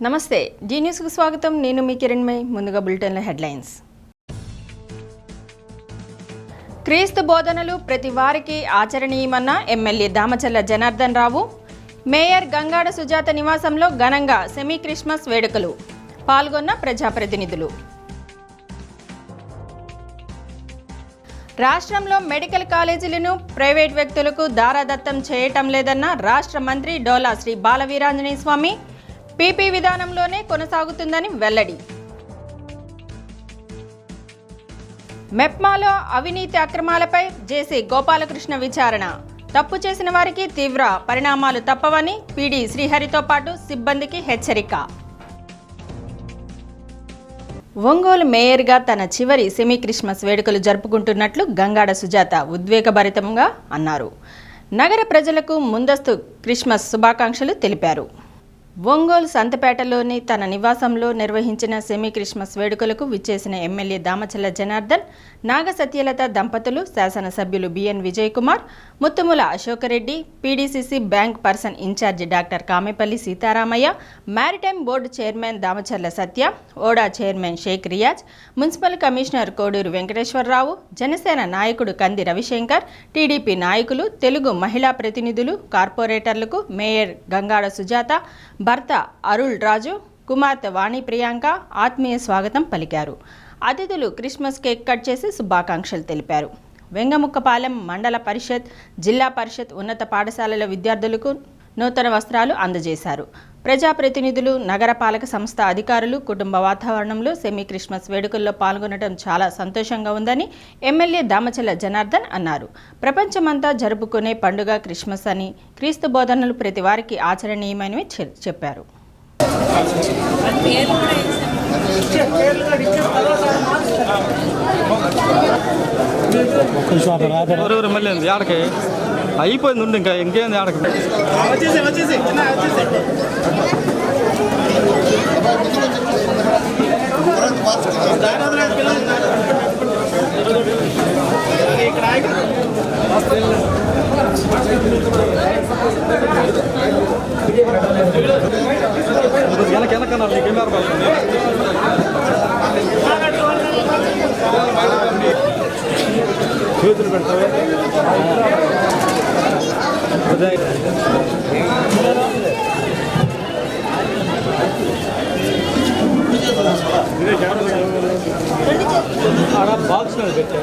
నమస్తే జీ న్యూస్కు స్వాగతం. నేను మీ కిరణ్మయ్. ముందుగా బులెటిన్ల హెడ్లైన్స్. క్రీస్తు బోధనలు ప్రతి వారికి ఆచరణీయమన్న ఎమ్మెల్యే దామచర్ల జనార్దన్ రావు. మేయర్ గంగాడ సుజాత నివాసంలో ఘనంగా సెమీ క్రిస్మస్ వేడుకలు. పాల్గొన్న ప్రజాప్రతినిధులు. రాష్ట్రంలో మెడికల్ కాలేజీలను ప్రైవేట్ వ్యక్తులకు దారాదత్తం చేయటం లేదన్న రాష్ట్ర మంత్రి డోలా శ్రీ బాలవీరాంజనేయ స్వామి. పీపీ విధానంలోనే కొనసాగుతుందని వెల్లడి. మెప్మాలో అవినీతి అక్రమాలపై జేసీ గోపాలకృష్ణ విచారణ. తప్పు చేసిన వారికి తీవ్ర పరిణామాలు తప్పవని పీడీ శ్రీహరితో పాటు సిబ్బందికి హెచ్చరిక. ఒంగోలు మేయర్గా తన చివరి సెమీ క్రిస్మస్ వేడుకలు జరుపుకుంటున్నట్లు గంగాడ సుజాత ఉద్వేగభరితంగా అన్నారు. నగర ప్రజలకు ముందస్తు క్రిస్మస్ శుభాకాంక్షలు తెలిపారు. ఒంగోలు సంతపేటలోని తన నివాసంలో నిర్వహించిన సెమీ క్రిస్మస్ వేడుకలకు విచ్చేసిన ఎమ్మెల్యే దామచర్ల జనార్దన్, నాగ సత్యలత దంపతులు, శాసనసభ్యులు BN Vijay Kumar, Muthumula Ashok Reddy, PDCC bank person in-charge doctor Kamepalli Seetharamaiah, maritime board chairman Damacharla Satya, OUDA chairman Sheikh Riyaz, municipal commissioner Koduru Venkateswara Rao, Janasena నాయకుడు కంది రవిశంకర్, టీడీపీ నాయకులు, తెలుగు మహిళా ప్రతినిధులు, కార్పొరేటర్లకు మేయర్ గంగాడ సుజాత, భర్త అరుళ్ రాజు, కుమార్తె వాణి ప్రియాంక ఆత్మీయ స్వాగతం పలికారు. అతిథులు క్రిస్మస్ కేక్ కట్ చేసి శుభాకాంక్షలు తెలిపారు. వెంగముక్కపాలెం మండల పరిషత్, జిల్లా పరిషత్ ఉన్నత పాఠశాలల విద్యార్థులకు నూతన వస్త్రాలు అందజేశారు. ప్రజాప్రతినిధులు, నగరపాలక సంస్థ అధికారులు కుటుంబ వాతావరణంలో సెమీ క్రిస్మస్ వేడుకల్లో పాల్గొనడం చాలా సంతోషంగా ఉందని ఎమ్మెల్యే దామచర్ల జనార్దన్ అన్నారు. ప్రపంచమంతా జరుపుకునే పండుగ క్రిస్మస్ అని, క్రీస్తు బోధనలు ప్రతి వారికి ఆచరణీయమని చెప్పారు. అయిపోయింది ఉండి ఇంకేంది ఆడక వెనకన్నారు నీకేమారు చేతులు పెడతావే. బాక్స్ పెట్టా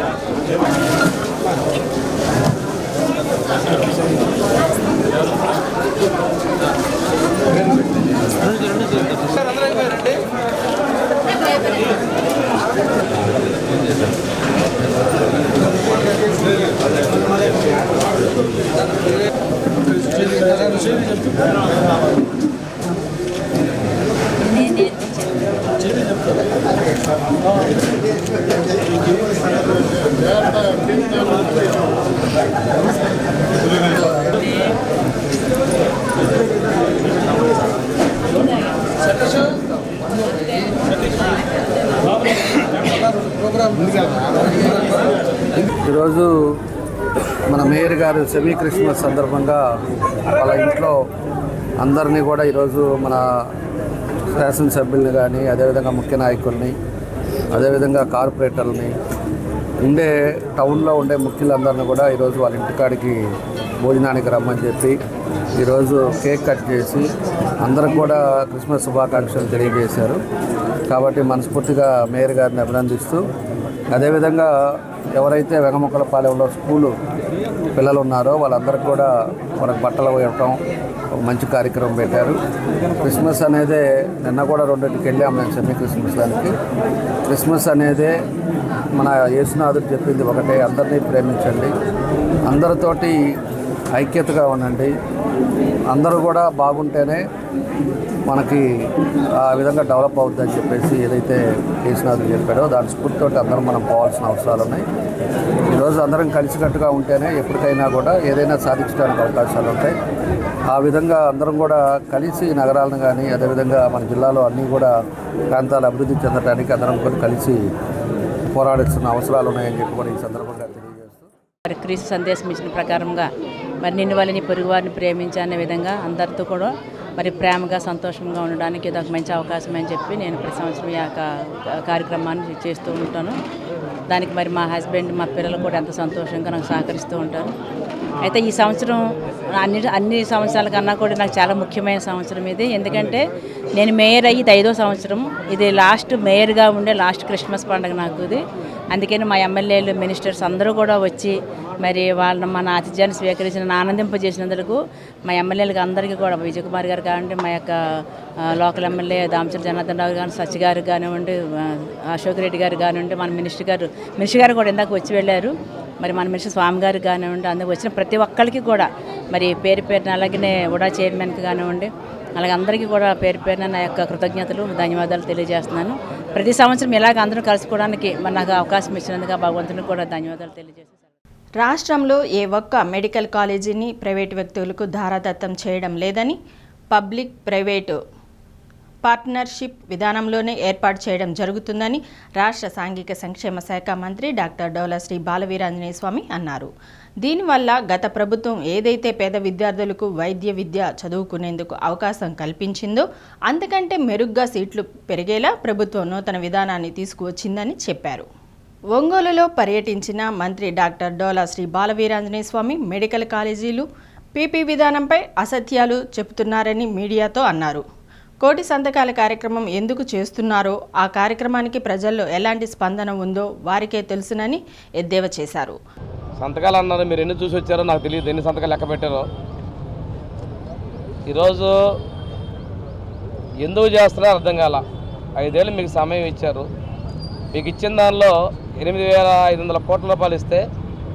ఈరోజు మన మేయర్ గారు సెమీ క్రిస్మస్ సందర్భంగా వాళ్ళ ఇంట్లో అందరినీ కూడా ఈరోజు మన శాసనసభ్యుల్ని కానీ, అదేవిధంగా ముఖ్య నాయకుల్ని, అదేవిధంగా కార్పొరేటర్లని, ఉండే టౌన్లో ఉండే ముఖ్యులందరినీ కూడా ఈరోజు వాళ్ళ ఇంటికాడికి భోజనానికి రమ్మని చెప్పి ఈరోజు కేక్ కట్ చేసి అందరికి కూడా క్రిస్మస్ శుభాకాంక్షలు తెలియజేశారు. కాబట్టి మనస్ఫూర్తిగా మేయర్ గారిని అభినందిస్తూ, అదేవిధంగా ఎవరైతే వెంగముక్కలపాలెంలో స్కూలు పిల్లలు ఉన్నారో వాళ్ళందరికీ కూడా వాళ్ళకి బట్టలు ఇవ్వటం ఒక మంచి కార్యక్రమం పెట్టారు. క్రిస్మస్ అనేదే నిన్న కూడా రెండింటికి వెళ్ళాము నేను సెమీ క్రిస్మస్ దానికి. క్రిస్మస్ అనేదే మన యేసునాథుడు చెప్పింది ఒకటే, అందరినీ ప్రేమించండి, అందరితోటి ఐక్యతగా ఉండండి, అందరూ కూడా బాగుంటేనే మనకి ఆ విధంగా డెవలప్ అవుతుందని చెప్పేసి ఏదైతే యేసునాథుడు చెప్పాడో దాని స్ఫూర్తితో అందరం మనం పోవాల్సిన అవసరాలు ఉన్నాయి. ఈరోజు అందరం కలిసికట్టుగా ఉంటేనే ఎప్పటికైనా కూడా ఏదైనా సాధించడానికి అవకాశాలు ఉంటాయి. ఆ విధంగా అందరం కూడా కలిసి నగరాలను కానీ, అదేవిధంగా మన జిల్లాలో అన్నీ కూడా ప్రాంతాలు అభివృద్ధి చెందడానికి అందరం కూడా కలిసి పోరాడాల్సిన అవసరాలు ఉన్నాయని చెప్పి కూడా ఈ సందర్భంగా తెలియజేస్తూ, క్రీస్తు సందేశం ఇచ్చిన ప్రకారంగా మరి నిన్ను వాళ్ళని పొరుగు వారిని ప్రేమించే అనే విధంగా అందరితో కూడా మరి ప్రేమగా సంతోషంగా ఉండడానికి ఇది ఒక మంచి అవకాశం అని చెప్పి నేను ప్రతి సంవత్సరం ఈ యొక్క కార్యక్రమాన్ని చేస్తూ ఉంటాను. దానికి మరి మా హస్బెండ్ మా పిల్లలు కూడా ఎంతో సంతోషంగా నాకు సహకరిస్తూ ఉంటారు. అయితే ఈ సంవత్సరం అన్ని సంవత్సరాల కన్నా కూడా నాకు చాలా ముఖ్యమైన సంవత్సరం ఇది. ఎందుకంటే నేను మేయర్ అయ్యి 5వ సంవత్సరం. ఇది లాస్ట్ మేయర్గా ఉండే లాస్ట్ క్రిస్మస్ పండుగ నాకు ఇది. అందుకని మా ఎమ్మెల్యేలు మినిస్టర్స్ అందరూ కూడా వచ్చి మరి వాళ్ళని మన ఆతిథ్యాన్ని స్వీకరించిన ఆనందింపజేసినందుకు మా ఎమ్మెల్యేలకు అందరికీ కూడా విజయకుమార్ గారు కానివ్వండి, మా యొక్క లోకల్ ఎమ్మెల్యే దామచర్ల జనార్దన్ రావు గారు, సత్య గారు కానివ్వండి, అశోక్ రెడ్డి గారు కానివ్వండి, మన మినిస్టర్ గారు కూడా ఇందాక వచ్చి వెళ్ళారు. మరి మన మినిస్టర్ స్వామి గారు కానివ్వండి, అందుకు వచ్చిన ప్రతి ఒక్కరికి కూడా మరి పేరున అలాగే ఉడా చైర్మన్కి కానివ్వండి, అలాగే అందరికీ కూడా పేరున నా యొక్క కృతజ్ఞతలు ధన్యవాదాలు తెలియజేస్తున్నాను. ప్రతి సంవత్సరం ఇలాగ అందరూ కలుసుకోవడానికి మరి నాకు అవకాశం ఇచ్చినందుకు భగవంతునికి కూడా ధన్యవాదాలు తెలియజేస్తాను. రాష్ట్రంలో ఏ ఒక్క మెడికల్ కాలేజీని ప్రైవేటు వ్యక్తులకు ధారాదత్తం చేయడం లేదని, పబ్లిక్ ప్రైవేటు పార్ట్నర్షిప్ విధానంలోనే ఏర్పాటు చేయడం జరుగుతుందని రాష్ట్ర సాంఘిక సంక్షేమ శాఖ మంత్రి డాక్టర్ డోలా శ్రీ బాలవీరాంజనేయ స్వామి అన్నారు. దీనివల్ల గత ప్రభుత్వం ఏదైతే పేద విద్యార్థులకు వైద్య విద్య చదువుకునేందుకు అవకాశం కల్పించిందో అంతకంటే మెరుగ్గా సీట్లు పెరిగేలా ప్రభుత్వం నూతన విధానాన్ని తీసుకువచ్చిందని చెప్పారు. ఒంగోలులో పర్యటించిన మంత్రి డాక్టర్ డోలా శ్రీ బాలవీరాంజనేయ స్వామి మెడికల్ కాలేజీలు పీపీ విధానంపై అసత్యాలు చెబుతున్నారని మీడియాతో అన్నారు. కోటి సంతకాల కార్యక్రమం ఎందుకు చేస్తున్నారో, ఆ కార్యక్రమానికి ప్రజల్లో ఎలాంటి స్పందన ఉందో వారికే తెలుసునని ఎద్దేవా చేశారు. సంతకాలు అన్నారు, మీరు ఎన్ని చూసి వచ్చారో నాకు తెలియదు, ఎన్ని సంతకాలు లెక్క పెట్టారో. ఈరోజు ఎందుకు చేస్తున్నారో అర్థం కాల. 5 ఏళ్ళు మీకు సమయం ఇచ్చారు. మీకు ఇచ్చిన దానిలో 8,500 కోట్ల రూపాయలు ఇస్తే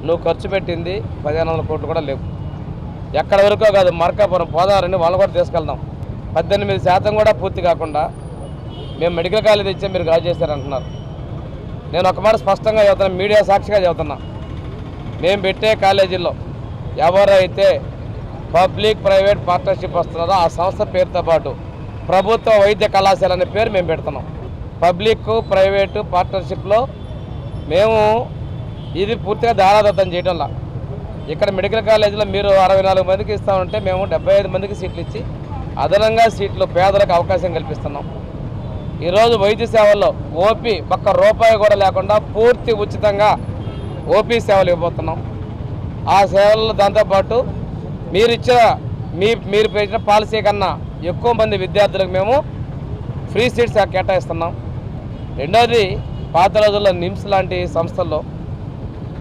నువ్వు ఖర్చు పెట్టింది 1,500 కోట్లు కూడా లేవు. ఎక్కడి వరకో కాదు, మార్కాపురం పోదారని వాళ్ళు కూడా తీసుకెళ్దాం. 18% కూడా పూర్తి కాకుండా మేము మెడికల్ కాలేజ్ ఇచ్చే మీరు గాజు చేశారంటున్నారు. నేను ఒక మాట స్పష్టంగా చెబుతున్నా, మీడియా సాక్షిగా చెబుతున్నా, మేము పెట్టే కాలేజీల్లో ఎవరైతే పబ్లిక్ ప్రైవేట్ పార్ట్నర్షిప్ వస్తున్నారో ఆ సంస్థ పేరుతో పాటు ప్రభుత్వ వైద్య కళాశాల అనే పేరు మేము పెడుతున్నాం. పబ్లిక్ ప్రైవేటు పార్ట్నర్షిప్లో మేము ఇది పూర్తిగా ధారాదత్తం చేయడంలా. ఇక్కడ మెడికల్ కాలేజీలో మీరు 64 మందికి ఇస్తామంటే మేము 75 మందికి సీట్లు ఇచ్చి అదనంగా సీట్లు పేదలకు అవకాశం కల్పిస్తున్నాం. ఈరోజు వైద్య సేవల్లో ఓపీ ఒక్క రూపాయి కూడా లేకుండా పూర్తి ఉచితంగా ఓపీ సేవలు ఇవ్వబోతున్నాం. ఆ సేవల్లో దాంతోపాటు మీరు పెట్టిన పాలసీ కన్నా ఎక్కువ మంది విద్యార్థులకు మేము ఫ్రీ సీట్స్ కేటాయిస్తున్నాం. రెండోది, పాత రోజుల్లో నిమ్స్ లాంటి సంస్థల్లో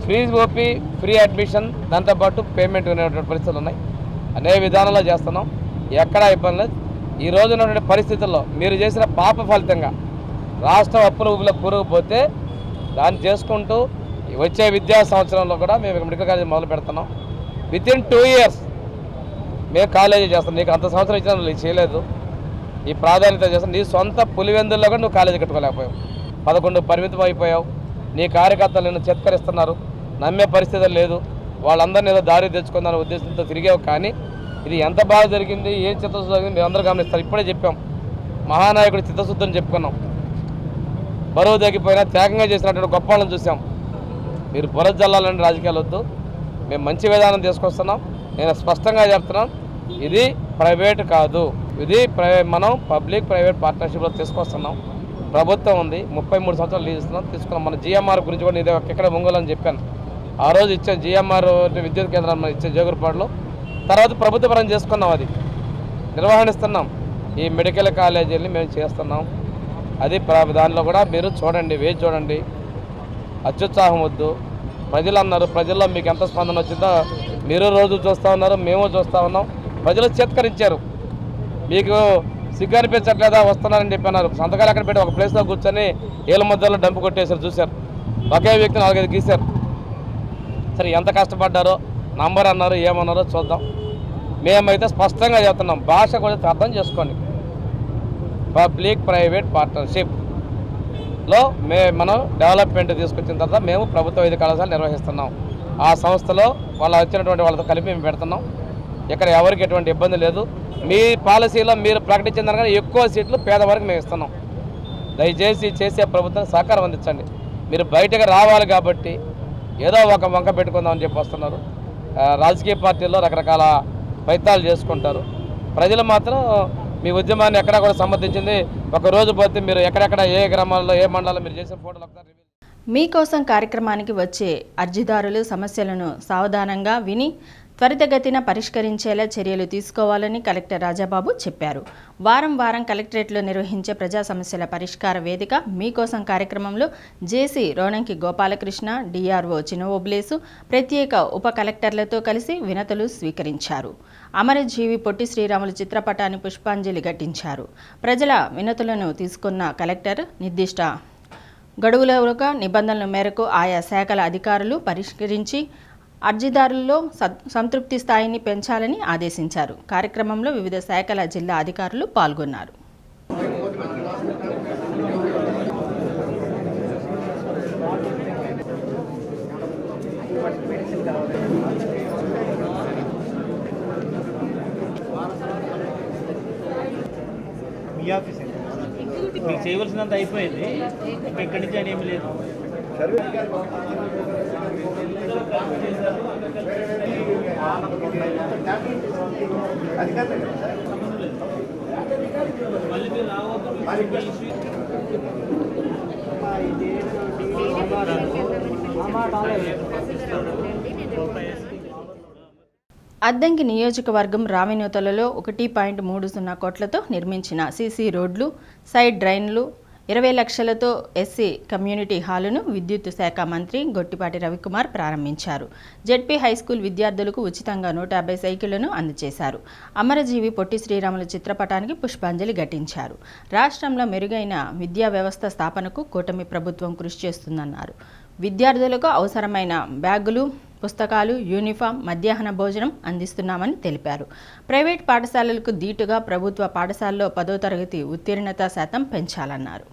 ఫ్రీ ఓపీ, ఫ్రీ అడ్మిషన్, దాంతోపాటు పేమెంట్ అనేటువంటి పరిస్థితులు ఉన్నాయి. అనేక విధానాల్లో చేస్తున్నాం, ఎక్కడా ఇబ్బంది లేదు. ఈ రోజు ఉన్నటువంటి పరిస్థితుల్లో మీరు చేసిన పాప ఫలితంగా రాష్ట్రం అప్పుల ఊబిలో కూరుకుపోతే దాన్ని చేసుకుంటూ వచ్చే విద్యా సంవత్సరంలో కూడా మేము మెడికల్ కాలేజీ మొదలు పెడుతున్నాం. వితిన్ 2 years మేము కాలేజీ చేస్తాం. నీకు అంత సంవత్సరం ఇచ్చినా నువ్వు చేయలేదు, ఈ ప్రాధాన్యత చేస్తాం. నీ సొంత పులివెందుల్లో కూడా నువ్వు కాలేజీ కట్టుకోలేకపోయావు, 11 పరిమితం అయిపోయావు. నీ కార్యకర్తలు నిన్ను చిత్కరిస్తున్నారు, నమ్మే పరిస్థితి లేదు. వాళ్ళందరినీ ఏదో దారి తెచ్చుకుందానే ఉద్దేశంతో తిరిగావు. కానీ ఇది ఎంత బాగా జరిగింది, ఏం చిత్తశుద్ధి జరిగింది మీరు అందరూ గమనిస్తారు. ఇప్పుడే చెప్పాం, మహానాయకుడి చిత్తశుద్ధిని చెప్పుకున్నాం. బరువు తగ్గిపోయినా త్యాగంగా చేసినటువంటి గొప్ప వాళ్ళని చూసాం. మీరు పొరజల్లాలని రాజకీయాలు వద్దు, మేము మంచి విధానం తీసుకొస్తున్నాం. నేను స్పష్టంగా చెప్తున్నాం, ఇది ప్రైవేట్ కాదు, ఇది మనం పబ్లిక్ ప్రైవేట్ పార్ట్నర్షిప్లో తీసుకొస్తున్నాం. ప్రభుత్వం ఉంది, 33 సంవత్సరాలు లీజ్ ఇస్తున్నాం, తీసుకున్నాం. మన జిఎంఆర్ గురించి కూడా ఇదే ఎక్కడ ఒంగోలు అని చెప్పాను. ఆ రోజు ఇచ్చే జిఎంఆర్ విద్యుత్ కేంద్రాన్ని ఇచ్చే జోగురుపాడులో తర్వాత ప్రభుత్వ పరం చేసుకున్నాం, అది నిర్వహిస్తున్నాం. ఈ మెడికల్ కాలేజీని మేము చేస్తున్నాం. అది దానిలో కూడా మీరు చూడండి, వేచి చూడండి, అత్యుత్సాహం వద్దు. ప్రజలు అన్నారు, ప్రజల్లో మీకు ఎంత స్పందన వచ్చిందో మీరు రోజు చూస్తూ ఉన్నారు, మేము చూస్తూ ఉన్నాం. ప్రజలు చేత్కరించారు. మీకు సిగ్గు అనిపించట్లేదా వస్తున్నారని చెప్పన్నారు. సంతకాలు అక్కడ పెట్టి ఒక ప్లేస్లో కూర్చొని ఏళ్ళ మధ్యలో డంపు కొట్టేశారు, చూశారు. ఒకే వ్యక్తిని 4-5 గీశారు. సరే, ఎంత కష్టపడ్డారో నంబర్ అన్నారు, ఏమన్నారో చూద్దాం. మేమైతే స్పష్టంగా చెప్తున్నాం, భాష కూడా అర్థం చేసుకోండి. పబ్లిక్ ప్రైవేట్ పార్ట్నర్షిప్లో మనం డెవలప్మెంట్ తీసుకొచ్చిన తర్వాత మేము ప్రభుత్వ వైద్య కళాశాల నిర్వహిస్తున్నాం. ఆ సంస్థలో వాళ్ళు వచ్చినటువంటి వాళ్ళతో కలిపి మేము పెడుతున్నాం. ఇక్కడ ఎవరికి ఎటువంటి ఇబ్బంది లేదు. మీ పాలసీలో మీరు ప్రకటించిన దానికన్నా ఎక్కువ సీట్లు పేదవారికి మేము ఇస్తున్నాం. దయచేసి చేసే ప్రభుత్వం సహకారం అందించండి. మీరు బయటకు రావాలి కాబట్టి ఏదో ఒక వంక పెట్టుకుందామని చెప్పి వస్తున్నారు. రాజకీయ పార్టీల్లో రకరకాల ప్రయత్నాలు చేసుకుంటారు. ప్రజలు మాత్రం మీ ఉద్యమాన్ని ఎక్కడా కూడా సమర్థించింది. ఒక రోజు పోతే మీరు ఎక్కడెక్కడ ఏ గ్రామాల్లో ఏ మండలాల్లో మీరు చేసిన ఫోటోలు ఒకసారి మీకోసం కార్యక్రమానికి వచ్చే అర్జీదారులు సమస్యలను సావధానంగా విని త్వరితగతిన పరిష్కరించేలా చర్యలు తీసుకోవాలని కలెక్టర్ రాజాబాబు చెప్పారు. వారం వారం కలెక్టరేట్లో నిర్వహించే ప్రజా సమస్యల పరిష్కార వేదిక మీకోసం కార్యక్రమంలో జేసీ రోణంకి గోపాలకృష్ణ, డిఆర్ఓ చినఓబ్లేసు ప్రత్యేక ఉప కలెక్టర్లతో కలిసి వినతులు స్వీకరించారు. అమరజీవి పొట్టి శ్రీరాములు చిత్రపటాన్ని పుష్పాంజలి ఘటించారు. ప్రజల వినతులను తీసుకున్న కలెక్టర్ నిర్దిష్ట గడువులుగా నిబంధనల మేరకు ఆయా శాఖల అధికారులు పరిష్కరించి అర్జీదారుల్లో సంతృప్తి స్థాయిని పెంచాలని ఆదేశించారు. కార్యక్రమంలో వివిధ శాఖల జిల్లా అధికారులు పాల్గొన్నారు. మీకు చేయవలసినంత అయిపోయింది. ఇంకా ఇక్కడి నుంచి అని ఏమి లేదు. అద్దంకి నియోజకవర్గం రావినూతలలో 1.30 కోట్లతో నిర్మించిన సీసీ రోడ్లు, సైడ్ డ్రైన్లు, 20 లక్షలతో ఎస్సీ కమ్యూనిటీ హాలును విద్యుత్ శాఖ మంత్రి గొట్టిపాటి రవికుమార్ ప్రారంభించారు. జెడ్పీ హైస్కూల్ విద్యార్థులకు ఉచితంగా 150 సైకిళ్లను అందజేశారు. అమరజీవి పొట్టి శ్రీరాములు చిత్రపటానికి పుష్పాంజలి ఘటించారు. రాష్ట్రంలో మెరుగైన విద్యా వ్యవస్థ స్థాపనకు కూటమి ప్రభుత్వం కృషి చేస్తుందన్నారు. విద్యార్థులకు అవసరమైన బ్యాగులు, పుస్తకాలు, యూనిఫామ్, మధ్యాహ్న భోజనం అందిస్తున్నామని తెలిపారు. ప్రైవేట్ పాఠశాలలకు దీటుగా ప్రభుత్వ పాఠశాలలో 10వ తరగతి ఉత్తీర్ణత శాతం పెంచాలన్నారు.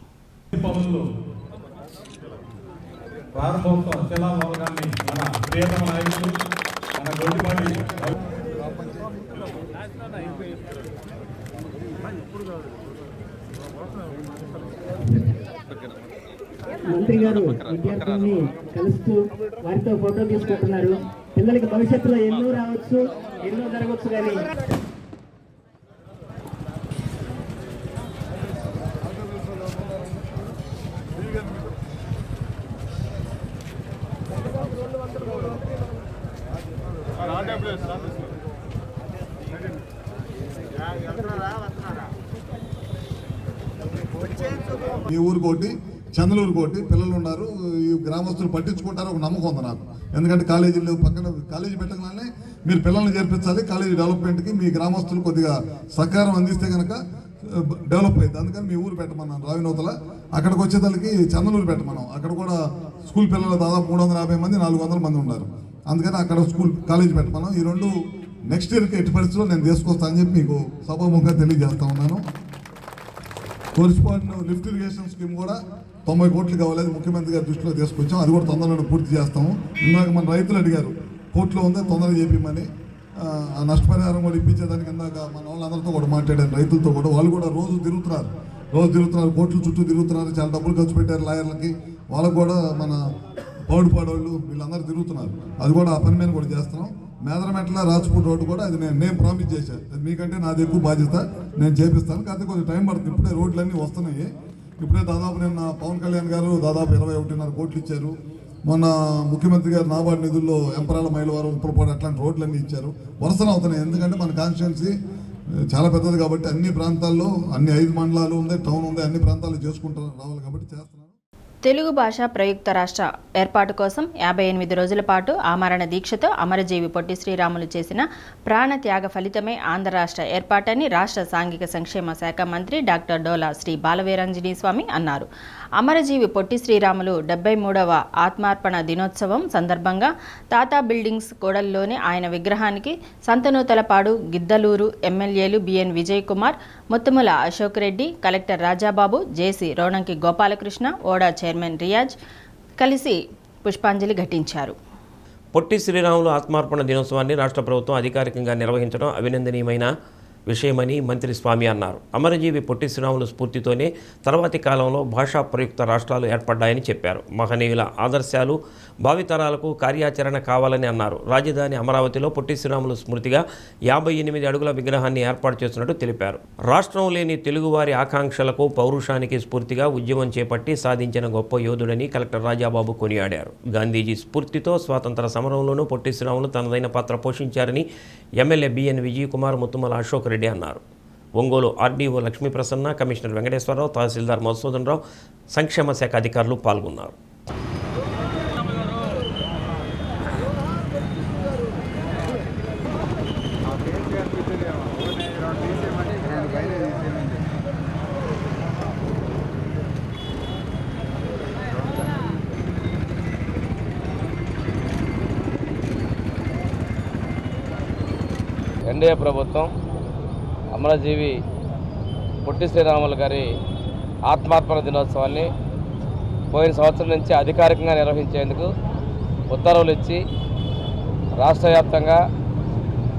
మంత్రి గారు విద్యార్థుల్ని కలుస్తూ వారితో ఫోటో తీసుకుంటున్నారు. పిల్లలకి భవిష్యత్తులో ఎన్నో రావచ్చు, ఎన్నో జరగవచ్చు. కానీ ఈ ఊరికోటి చంద్రూరు కోటి పిల్లలు ఉన్నారు. ఈ గ్రామస్తులు పట్టించుకుంటారు ఒక నమ్మకం ఉంది నాకు. ఎందుకంటే కాలేజీలు పక్కన కాలేజీ పెట్టగానే మీరు పిల్లల్ని చేర్పించాలి. కాలేజీ డెవలప్మెంట్కి మీ గ్రామస్తులు కొద్దిగా సహకారం అందిస్తే కనుక డెవలప్ అయింది. అందుకని మీ ఊరు పెట్టమన్నాను రావినూతల. అక్కడికి వచ్చేదానికి చంద్రూరు పెట్టమన్నాం. అక్కడ కూడా స్కూల్ పిల్లలు దాదాపు 350 మంది 400 మంది ఉన్నారు. అందుకని అక్కడ స్కూల్ కాలేజీ పెట్టమన్నాం. ఈ రెండు నెక్స్ట్ ఇయర్కి ఎట్టి పరిస్థితుల్లో నేను తీసుకొస్తాను అని చెప్పి మీకు సభాముఖంగా తెలియజేస్తా ఉన్నాను. కోరిస్పాండ్ లిఫ్ట్ ఇరిగేషన్ స్కీమ్ కూడా 90 కోట్లు కావాలి. అది ముఖ్యమంత్రి గారి దృష్టిలో తీసుకొచ్చాం. అది కూడా తొందరలో పూర్తి చేస్తాము. ఇందాక మన రైతులు అడిగారు కోర్టులో ఉందే తొందరగా చేపిమని. ఆ నష్టపరిహారం కూడా ఇప్పించేదానికి ఇందాక మన వాళ్ళందరితో కూడా మాట్లాడాను, రైతులతో కూడా. వాళ్ళు కూడా రోజు తిరుగుతున్నారు, కోర్టుల చుట్టూ తిరుగుతున్నారు. చాలా డబ్బులు ఖర్చు పెట్టారు లాయర్లకి. వాళ్ళకు కూడా మన పాడుపాడోళ్ళు వీళ్ళందరూ తిరుగుతున్నారు. అది కూడా ఆ పని మీద కూడా చేస్తున్నాం. మేదరమెట్ల రాజ్పూట్ రోడ్డు కూడా అది నేను ప్రామిస్ చేశాను. అది మీకంటే నాది ఎక్కువ బాధ్యత, నేను చేపిస్తాను. కాకపోతే కొంచెం టైం పడుతుంది. ఇప్పుడే రోడ్లన్నీ వస్తున్నాయి. ఇప్పుడే దాదాపు నిన్న పవన్ కళ్యాణ్ గారు దాదాపు 21.5 కోట్లు ఇచ్చారు. మొన్న ముఖ్యమంత్రి గారు నాబార్డు నిధుల్లో ఎంపరాల మైలవరం, ఉప్పలపాడు అట్లాంటి రోడ్లన్నీ ఇచ్చారు. వరుసన అవుతున్నాయి. ఎందుకంటే మన కాన్స్టిట్యున్సీ చాలా పెద్దది కాబట్టి అన్ని ప్రాంతాల్లో అన్ని 5 మండలాలు ఉంది, టౌన్ ఉంది, అన్ని ప్రాంతాలు చేసుకుంటూ రావాలి కాబట్టి చేస్తున్నాను. తెలుగు భాష ప్రయుక్త రాష్ట్ర ఏర్పాటు కోసం 58 రోజుల పాటు ఆమరణ దీక్షతో అమరజీవి పొట్టి శ్రీరాములు చేసిన ప్రాణత్యాగ ఫలితమే ఆంధ్ర రాష్ట్ర ఏర్పాటని రాష్ట్ర సాంఘిక సంక్షేమ శాఖ మంత్రి డాక్టర్ డోలా శ్రీ బాలవీరాంజనేయ స్వామి అన్నారు. అమరజీవి పొట్టి శ్రీరాములు 73వ ఆత్మార్పణ దినోత్సవం సందర్భంగా తాతా బిల్డింగ్స్ కూడలిలోని ఆయన విగ్రహానికి సంతనూతలపాడు, గిద్దలూరు ఎమ్మెల్యేలు బిఎన్ విజయ్ కుమార్, ముత్తుముల అశోక్ రెడ్డి, కలెక్టర్ రాజాబాబు, జేసీ రోణంకి గోపాలకృష్ణ, ఓడా చైర్మన్ రియాజ్ కలిసి పుష్పాంజలి ఘటించారు. పొట్టి శ్రీరాములు ఆత్మార్పణ దినోత్సవాన్ని రాష్ట్ర ప్రభుత్వం అధికారికంగా నిర్వహించడం అభినందనీయమైన విషయమని మంత్రి స్వామి అన్నారు. అమరజీవి పొట్టి శ్రీరాములు స్ఫూర్తితోనే తర్వాతి కాలంలో భాషా ప్రయుక్త రాష్ట్రాలు ఏర్పడ్డాయని చెప్పారు. మహనీయుల ఆదర్శాలు భావితరాలకు కార్యాచరణ కావాలని అన్నారు. రాజధాని అమరావతిలో పొట్టి శ్రీరాములు స్మృతిగా 58 అడుగుల విగ్రహాన్ని ఏర్పాటు చేస్తున్నట్టు తెలిపారు. రాష్ట్రం లేని తెలుగువారి ఆకాంక్షలకు పౌరుషానికి స్ఫూర్తిగా ఉద్యమం చేపట్టి సాధించిన గొప్ప యోధుడని కలెక్టర్ రాజాబాబు కొనియాడారు. గాంధీజీ స్ఫూర్తితో స్వాతంత్ర సమరంలోనూ పొట్టి శ్రీరాములు తనదైన పాత్ర పోషించారని ఎమ్మెల్యే బిఎన్ విజయ్ కుమార్, ముత్తుమల అశోక్ రెడ్డి అన్నారు. ఒంగోలు ఆర్డీఓ లక్ష్మీప్రసన్న, కమిషనర్ వెంకటేశ్వరరావు, తహసీల్దార్ మధుసూదన్ రావు, సంక్షేమ శాఖ అధికారులు పాల్గొన్నారు. ఎన్డీఏ ప్రభుత్వం అమరజీవి పొట్టి శ్రీరాములు గారి ఆత్మార్పణ దినోత్సవాన్ని పోయిన సంవత్సరం నుంచి అధికారికంగా నిర్వహించేందుకు ఉత్తర్వులు ఇచ్చి రాష్ట్ర వ్యాప్తంగా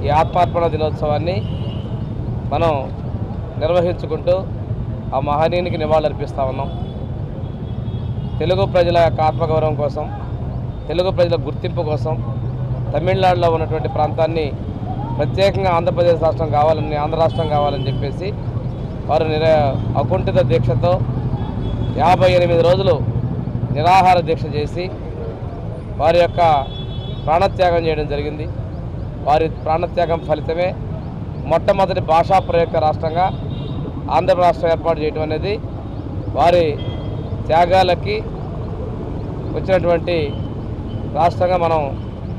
ఈ ఆత్మార్పణ దినోత్సవాన్ని మనం నిర్వహించుకుంటూ ఆ మహనీయునికి నివాళులర్పిస్తూ ఉన్నాం. తెలుగు ప్రజల యొక్క ఆత్మగౌరవం కోసం, తెలుగు ప్రజల గుర్తింపు కోసం తమిళనాడులో ఉన్నటువంటి ప్రాంతాన్ని ప్రత్యేకంగా ఆంధ్రప్రదేశ్ రాష్ట్రం కావాలని, ఆంధ్ర రాష్ట్రం కావాలని చెప్పేసి వారు అకుంఠిత దీక్షతో 58 రోజులు నిరాహార దీక్ష చేసి వారి యొక్క ప్రాణత్యాగం చేయడం జరిగింది. వారి ప్రాణత్యాగం ఫలితమే మొట్టమొదటి భాషా ప్రయుక్త రాష్ట్రంగా ఆంధ్ర రాష్ట్రం ఏర్పాటు చేయడం అనేది వారి త్యాగాలకి వచ్చినటువంటి రాష్ట్రంగా మనం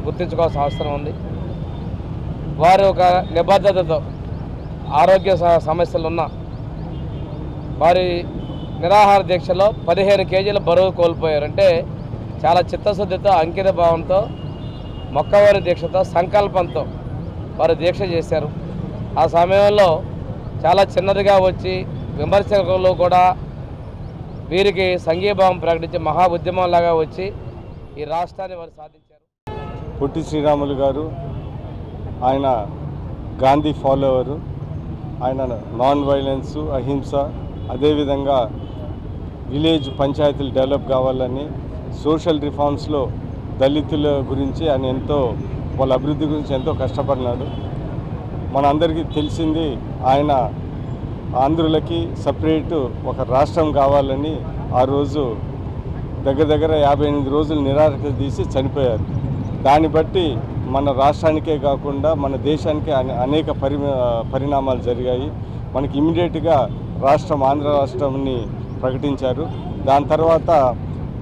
గుర్తించుకోవాల్సిన అవసరం ఉంది. వారు ఒక నిబద్ధతతో ఆరోగ్య సమస్యలున్న వారి నిరాహార దీక్షలో 15 కేజీల బరువు కోల్పోయారు. అంటే చాలా చిత్తశుద్ధితో, అంకిత భావంతో, మొక్కవారి దీక్షతో, సంకల్పంతో వారు దీక్ష చేశారు. ఆ సమయంలో చాలా చిన్నదిగా వచ్చి విమర్శకులు కూడా వీరికి సంఘీభావం ప్రకటించి మహా ఉద్యమంలాగా వచ్చి ఈ రాష్ట్రాన్ని వారు సాధించారు. పొట్టి శ్రీరాములు గారు ఆయన గాంధీ ఫాలోవరు. ఆయన నాన్ వైలెన్సు, అహింస, అదేవిధంగా విలేజ్ పంచాయతీలు డెవలప్ కావాలని, సోషల్ రిఫార్మ్స్లో దళితుల గురించి ఆయన ఎంతో, వాళ్ళ అభివృద్ధి గురించి ఎంతో కష్టపడినాడు. మనందరికీ తెలిసింది ఆయన ఆంధ్రులకి సపరేటు ఒక రాష్ట్రం కావాలని ఆ రోజు దగ్గర 58 రోజులు నిరాహార తీసి చనిపోయారు. దాన్ని బట్టి మన రాష్ట్రానికే కాకుండా మన దేశానికే అనేక పరిణామాలు జరిగాయి. మనకి ఇమ్మీడియట్గా రాష్ట్రం ఆంధ్ర రాష్ట్రాన్ని ప్రకటించారు. దాని తర్వాత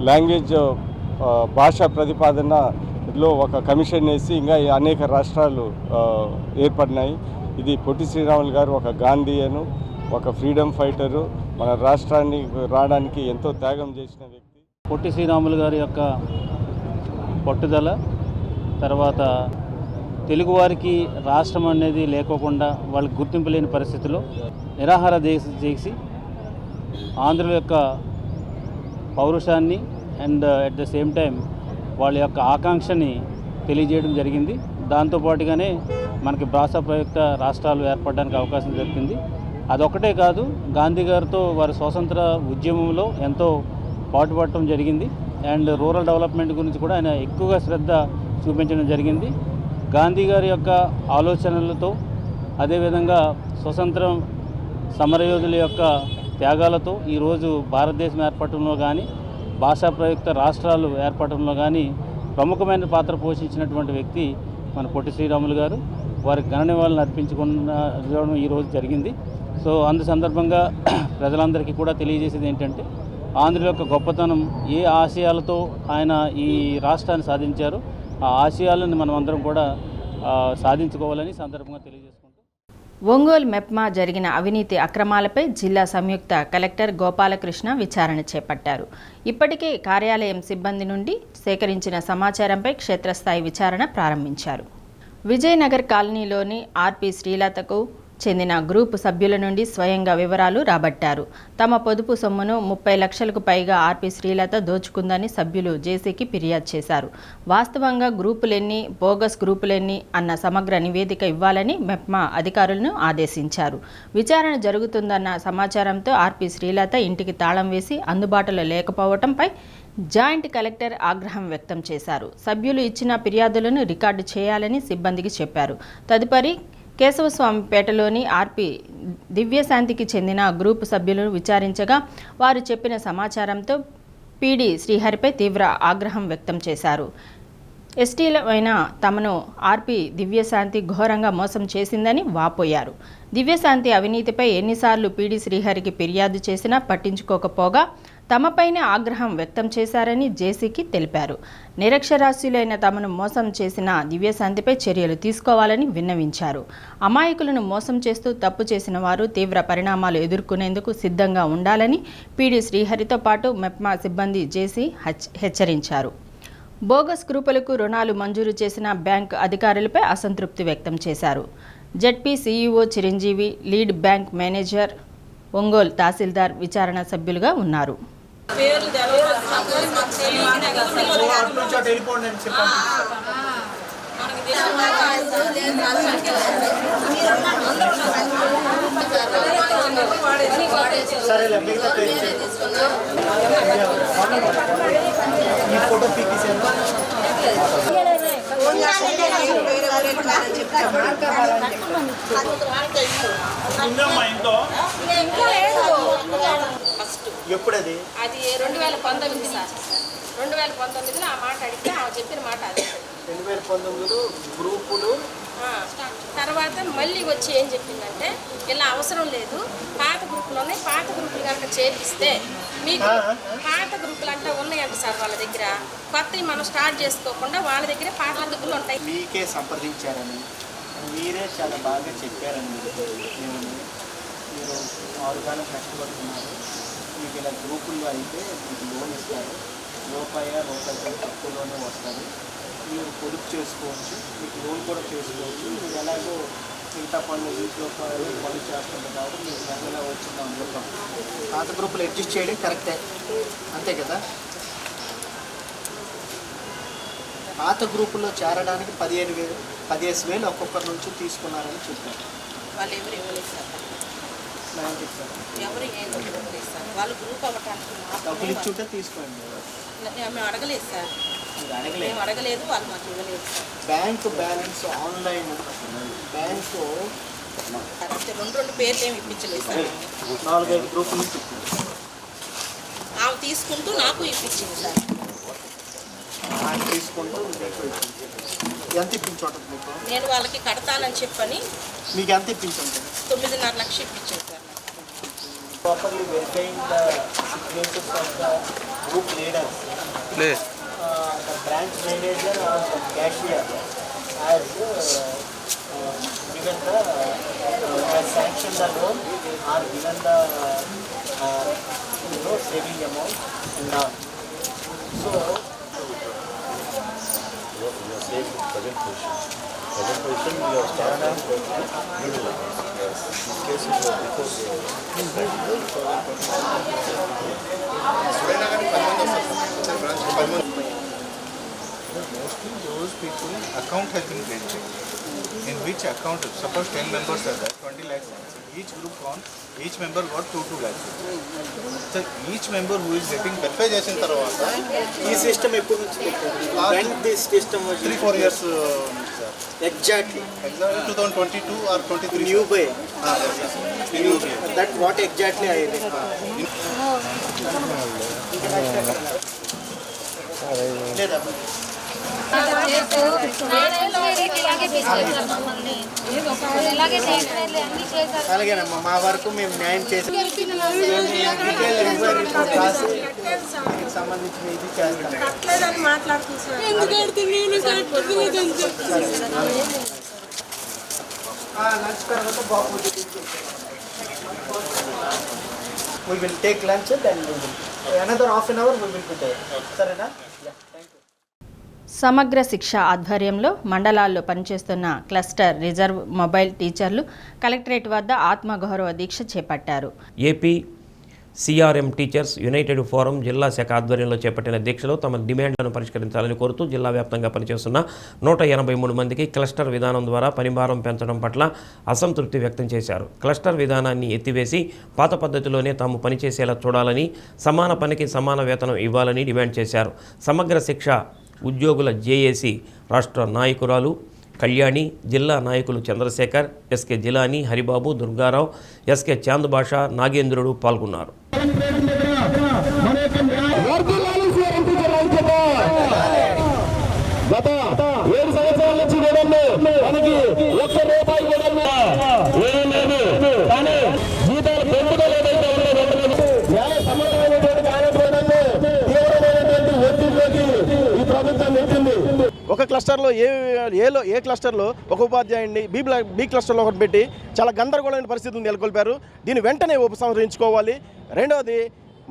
లాంగ్వేజ్ భాషా ప్రతిపాదనలో ఒక కమిషన్ వేసి ఇంకా అనేక రాష్ట్రాలు ఏర్పడినాయి. ఇది పొట్టి శ్రీరాములు గారు ఒక గాంధీయను, ఒక ఫ్రీడమ్ ఫైటరు, మన రాష్ట్రాన్ని రావడానికి ఎంతో త్యాగం చేసిన వ్యక్తి. పొట్టి శ్రీరాములు గారి యొక్క పట్టుదల, తర్వాత తెలుగువారికి రాష్ట్రం అనేది లేకోకుండా వాళ్ళకి గుర్తింపు లేని పరిస్థితుల్లో నిరాహార దీక్ష చేసి ఆంధ్రుల యొక్క పౌరుషాన్ని and at the same time వాళ్ళ యొక్క ఆకాంక్షని తెలియజేయడం జరిగింది. దాంతోపాటుగానే మనకి భాషా ప్రయుక్త రాష్ట్రాలు ఏర్పడడానికి అవకాశం దొరికింది. అదొక్కటే కాదు, గాంధీ గారితో వారి స్వాతంత్ర ఉద్యమంలో ఎంతో పాటుపడటం జరిగింది. అండ్ రూరల్ డెవలప్మెంట్ గురించి కూడా ఆయన ఎక్కువగా శ్రద్ధ చూపించడం జరిగింది. గాంధీ గారి యొక్క ఆలోచనలతో, అదేవిధంగా స్వతంత్రం సమరయోధుల యొక్క త్యాగాలతో ఈరోజు భారతదేశం ఏర్పడటంలో కానీ, భాషా ప్రయుక్త రాష్ట్రాలు ఏర్పడటంలో కానీ ప్రముఖమైన పాత్ర పోషించినటువంటి వ్యక్తి మన పొట్టి శ్రీరాములు గారు. వారికి ఘన నివాళులను అర్పించుకోవడం ఈరోజు జరిగింది. సో అందు సందర్భంగా ప్రజలందరికీ కూడా తెలియజేసేది ఏంటంటే, ఆంధ్రుల యొక్క గొప్పతనం, ఏ ఆశయాలతో ఆయన ఈ రాష్ట్రాన్ని సాధించారో ఆ ఆశయాలను మనం అందరం కూడా సాధించుకోవాలని సందర్భంగా తెలియజేసుకుంటాం. ఒంగోలు మెప్మా జరిగిన అవినీతి అక్రమాలపై జిల్లా సంయుక్త కలెక్టర్ గోపాలకృష్ణ విచారణ చేపట్టారు. ఇప్పటికే కార్యాలయం సిబ్బంది నుండి సేకరించిన సమాచారంపై క్షేత్రస్థాయి విచారణ ప్రారంభించారు. విజయనగర్ కాలనీలోని ఆర్పి శ్రీలతకు చెందిన గ్రూపు సభ్యుల నుండి స్వయంగా వివరాలు రాబట్టారు. తమ పొదుపు సొమ్మును 30 లక్షలకు పైగా ఆర్పి శ్రీలత దోచుకుందని సభ్యులు జేసీకి ఫిర్యాదు చేశారు. వాస్తవంగా గ్రూపులెన్ని, బోగస్ గ్రూపులెన్ని అన్న సమగ్ర నివేదిక ఇవ్వాలని మెప్మా అధికారులను ఆదేశించారు. విచారణ జరుగుతుందన్న సమాచారంతో ఆర్పి శ్రీలత ఇంటికి తాళం వేసి అందుబాటులో లేకపోవడంపై జాయింట్ కలెక్టర్ ఆగ్రహం వ్యక్తం చేశారు. సభ్యులు ఇచ్చిన ఫిర్యాదులను రికార్డు చేయాలని సిబ్బందికి చెప్పారు. తదుపరి కేశవస్వామిపేటలోని ఆర్పి దివ్యశాంతికి చెందిన గ్రూపు సభ్యులను విచారించగా వారు చెప్పిన సమాచారంతో పీడీ శ్రీహరిపై తీవ్ర ఆగ్రహం వ్యక్తం చేశారు. ఎస్టీలమైన తమను ఆర్పి దివ్యశాంతి ఘోరంగా మోసం చేసిందని వాపోయారు. దివ్యశాంతి అవినీతిపై ఎన్నిసార్లు పీడీ శ్రీహరికి ఫిర్యాదు చేసినా పట్టించుకోకపోగా తమపైనే ఆగ్రహం వ్యక్తం చేశారని జేసీకి తెలిపారు. నిరక్షరాస్యులైన తమను మోసం చేసిన దివ్యశాంతిపై చర్యలు తీసుకోవాలని విన్నవించారు. అమాయకులను మోసం చేస్తూ తప్పు చేసిన వారు తీవ్ర పరిణామాలు ఎదుర్కొనేందుకు సిద్ధంగా ఉండాలని పీడీ శ్రీహరితో పాటు మెప్మా సిబ్బంది జేసీ హెచ్చరించారు. బోగస్ గ్రూపులకు రుణాలు మంజూరు చేసిన బ్యాంక్ అధికారులపై అసంతృప్తి వ్యక్తం చేశారు. ZP CEO Chiranjeevi, lead bank manager, Ongole tahsildar విచారణ సభ్యులుగా ఉన్నారు. ఎప్పుడది? అది 2019 సార్. 2019లో ఆ మాట అడిగితే ఆమె చెప్పిన మాట అది. 2019లో గ్రూపులు తర్వాత మళ్ళీ వచ్చి ఏం చెప్పిందంటే ఇలా అవసరం లేదు, పాత గ్రూపులు ఉన్నాయి, పాత గ్రూపులు కనుక చేర్పిస్తే మీకు పాత గ్రూపులు అంటే ఉన్నాయంట సార్ వాళ్ళ దగ్గర, కొత్తవి మనం స్టార్ట్ చేసుకోకుండా వాళ్ళ దగ్గర పాత గ్రూపులు ఉంటాయి. మీకే సంప్రదించారని మీరే చాలా బాగా చెప్పారని మీరు ఆరుగానే కష్టపడుతున్నారు. మీకు ఇలా గ్రూపుల్లో అయితే మీకు లోన్ ఇస్తారు, రూపాయి తక్కువలోనే వస్తుంది, మీరు పొదుపు చేసుకోవచ్చు, మీకు లోన్ కూడా చేసుకోవచ్చు. మీరు ఎలాగో మిగతా పనులు వీటిలో పనులు చేస్తుంది కాబట్టి మీకు ఎలా వచ్చిందో అందులో పాత గ్రూపులు అడ్జస్ట్ చేయడం కరెక్టే, అంతే కదా. పాత గ్రూపుల్లో చేరడానికి 15,000 ఒక్కొక్కరి నుంచి తీసుకున్నారని చెప్పారు. వాళ్ళు ఎవరు ఇవ్వలేదు సార్, ఎవరు ఏం ఇవ్వలేదు సార్. వాళ్ళు గ్రూప్ అవ్వటానికి డబ్బులు ఇచ్చుంటే తీసుకోండి. మేము అడగలేదు సార్, మేము అడగలేదు, వాళ్ళు మాకు ఇవ్వలేదు sir. Bank balance online bank 2 పేర్లు ఏమి ఇప్పించలేదు సార్. 4-5 గ్రూపులు ఆమె తీసుకుంటూ నాకు ఇప్పించింది సార్. తీసుకుంటూ ఎంత ఇప్పించుంటుంది మీకు? నేను వాళ్ళకి కడతానని చెప్పని మీకు ఎంత ఇప్పించుంటుంది? 9.5 లక్షలు ఇప్పించాను sir. Properly verifying the signatures of the group leaders, the branch manager or the cashier has given the has sanctioned the loan or given the saving amount and all. So you are saying present position we have started middle. Yes, this case is because mostly those people account has been created. In which account, suppose 10 members are there, 20 lakhs. Each group count, each member got 2 lakhs. So each member who is getting verify చేసిన తర్వాత ఈ system ఎప్పుడు నుంచి పెట్టారు? When this system was 3-4 years exactly 2022 or 23 new by new that what exactly I లేదా అలాగేనమ్మా, మా వరకు మేము న్యాయం చేసి సంబంధించిన ఇది చేస్తాం. లంచ్ తర్వాత బాగుంది. We will take lunch and then we will another half an hour we will be there. సరేనా? సమగ్ర శిక్ష ఆధ్వర్యంలో మండలాల్లో పనిచేస్తున్న క్లస్టర్ రిజర్వ్ మొబైల్ టీచర్లు కలెక్టరేట్ వద్ద ఆత్మగౌరవ దీక్ష చేపట్టారు. AP CRM teachers United forum జిల్లా శాఖ ఆధ్వర్యంలో చేపట్టిన దీక్షలో తమ డిమాండ్లను పరిష్కరించాలని కోరుతూ జిల్లా వ్యాప్తంగా పనిచేస్తున్న 183 మందికి క్లస్టర్ విధానం ద్వారా పనిభారం పెంచడం పట్ల అసంతృప్తి వ్యక్తం చేశారు. క్లస్టర్ విధానాన్ని ఎత్తివేసి పాత పద్ధతిలోనే తాము పనిచేసేలా చూడాలని, సమాన పనికి సమాన వేతనం ఇవ్వాలని డిమాండ్ చేశారు. సమగ్ర శిక్ష ఉద్యోగుల జేఏసీ రాష్ట్ర నాయకురాలు కళ్యాణి, జిల్లా నాయకులు చంద్రశేఖర్, ఎస్కే జిలాని, హరిబాబు, దుర్గారావు, ఎస్కే చాంద్ బాషా, నాగేంద్రుడు పాల్గొన్నారు. గత 7 సంవత్సరాల నుంచి మనకి ఒక్క రూపాయి కూడా కానీ జీతాలు పెంపుదల ఏదైతే ఉండేది న్యాయ సమ్మతమైనటువంటి కార్యక్రమాల్లో తీవ్రమైనటువంటి ఒత్తిడిలోకి ఈ ప్రభుత్వం నెట్టింది. ఒక క్లస్టర్లో ఏ క్లస్టర్లో ఒక ఉపాధ్యాయుడిని బి క్లస్టర్లో ఒకటి పెట్టి చాలా గందరగోళమైన పరిస్థితులు నెలకొల్పారు. దీన్ని వెంటనే ఉపసంహరించుకోవాలి. రెండవది,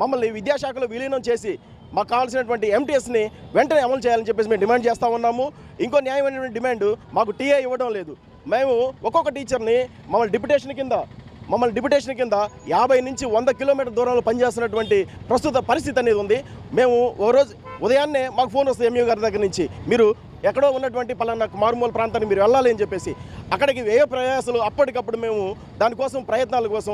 మమ్మల్ని విద్యాశాఖలో విలీనం చేసి మాకు కావాల్సినటువంటి ఎంటీఎస్ని వెంటనే అమలు చేయాలని చెప్పేసి మేము డిమాండ్ చేస్తూ ఉన్నాము. ఇంకో న్యాయమైనటువంటి డిమాండ్, మాకు టీఏ ఇవ్వడం లేదు. మేము ఒక్కొక్క టీచర్ని మమ్మల్ని డిప్యుటేషన్ కింద 50 నుంచి 100 కిలోమీటర్ దూరంలో పనిచేస్తున్నటువంటి ప్రస్తుత పరిస్థితి అనేది ఉంది. మేము ఓ రోజు ఉదయాన్నే మాకు ఫోన్ వస్తుంది ఎంఈఓ గారి దగ్గర నుంచి, మీరు ఎక్కడో ఉన్నటువంటి పలానా మారుమూల ప్రాంతానికి మీరు వెళ్ళాలి అని చెప్పేసి అక్కడికి వ్యయ ప్రయాసాలు అప్పటికప్పుడు మేము దానికోసం ప్రయత్నాల కోసం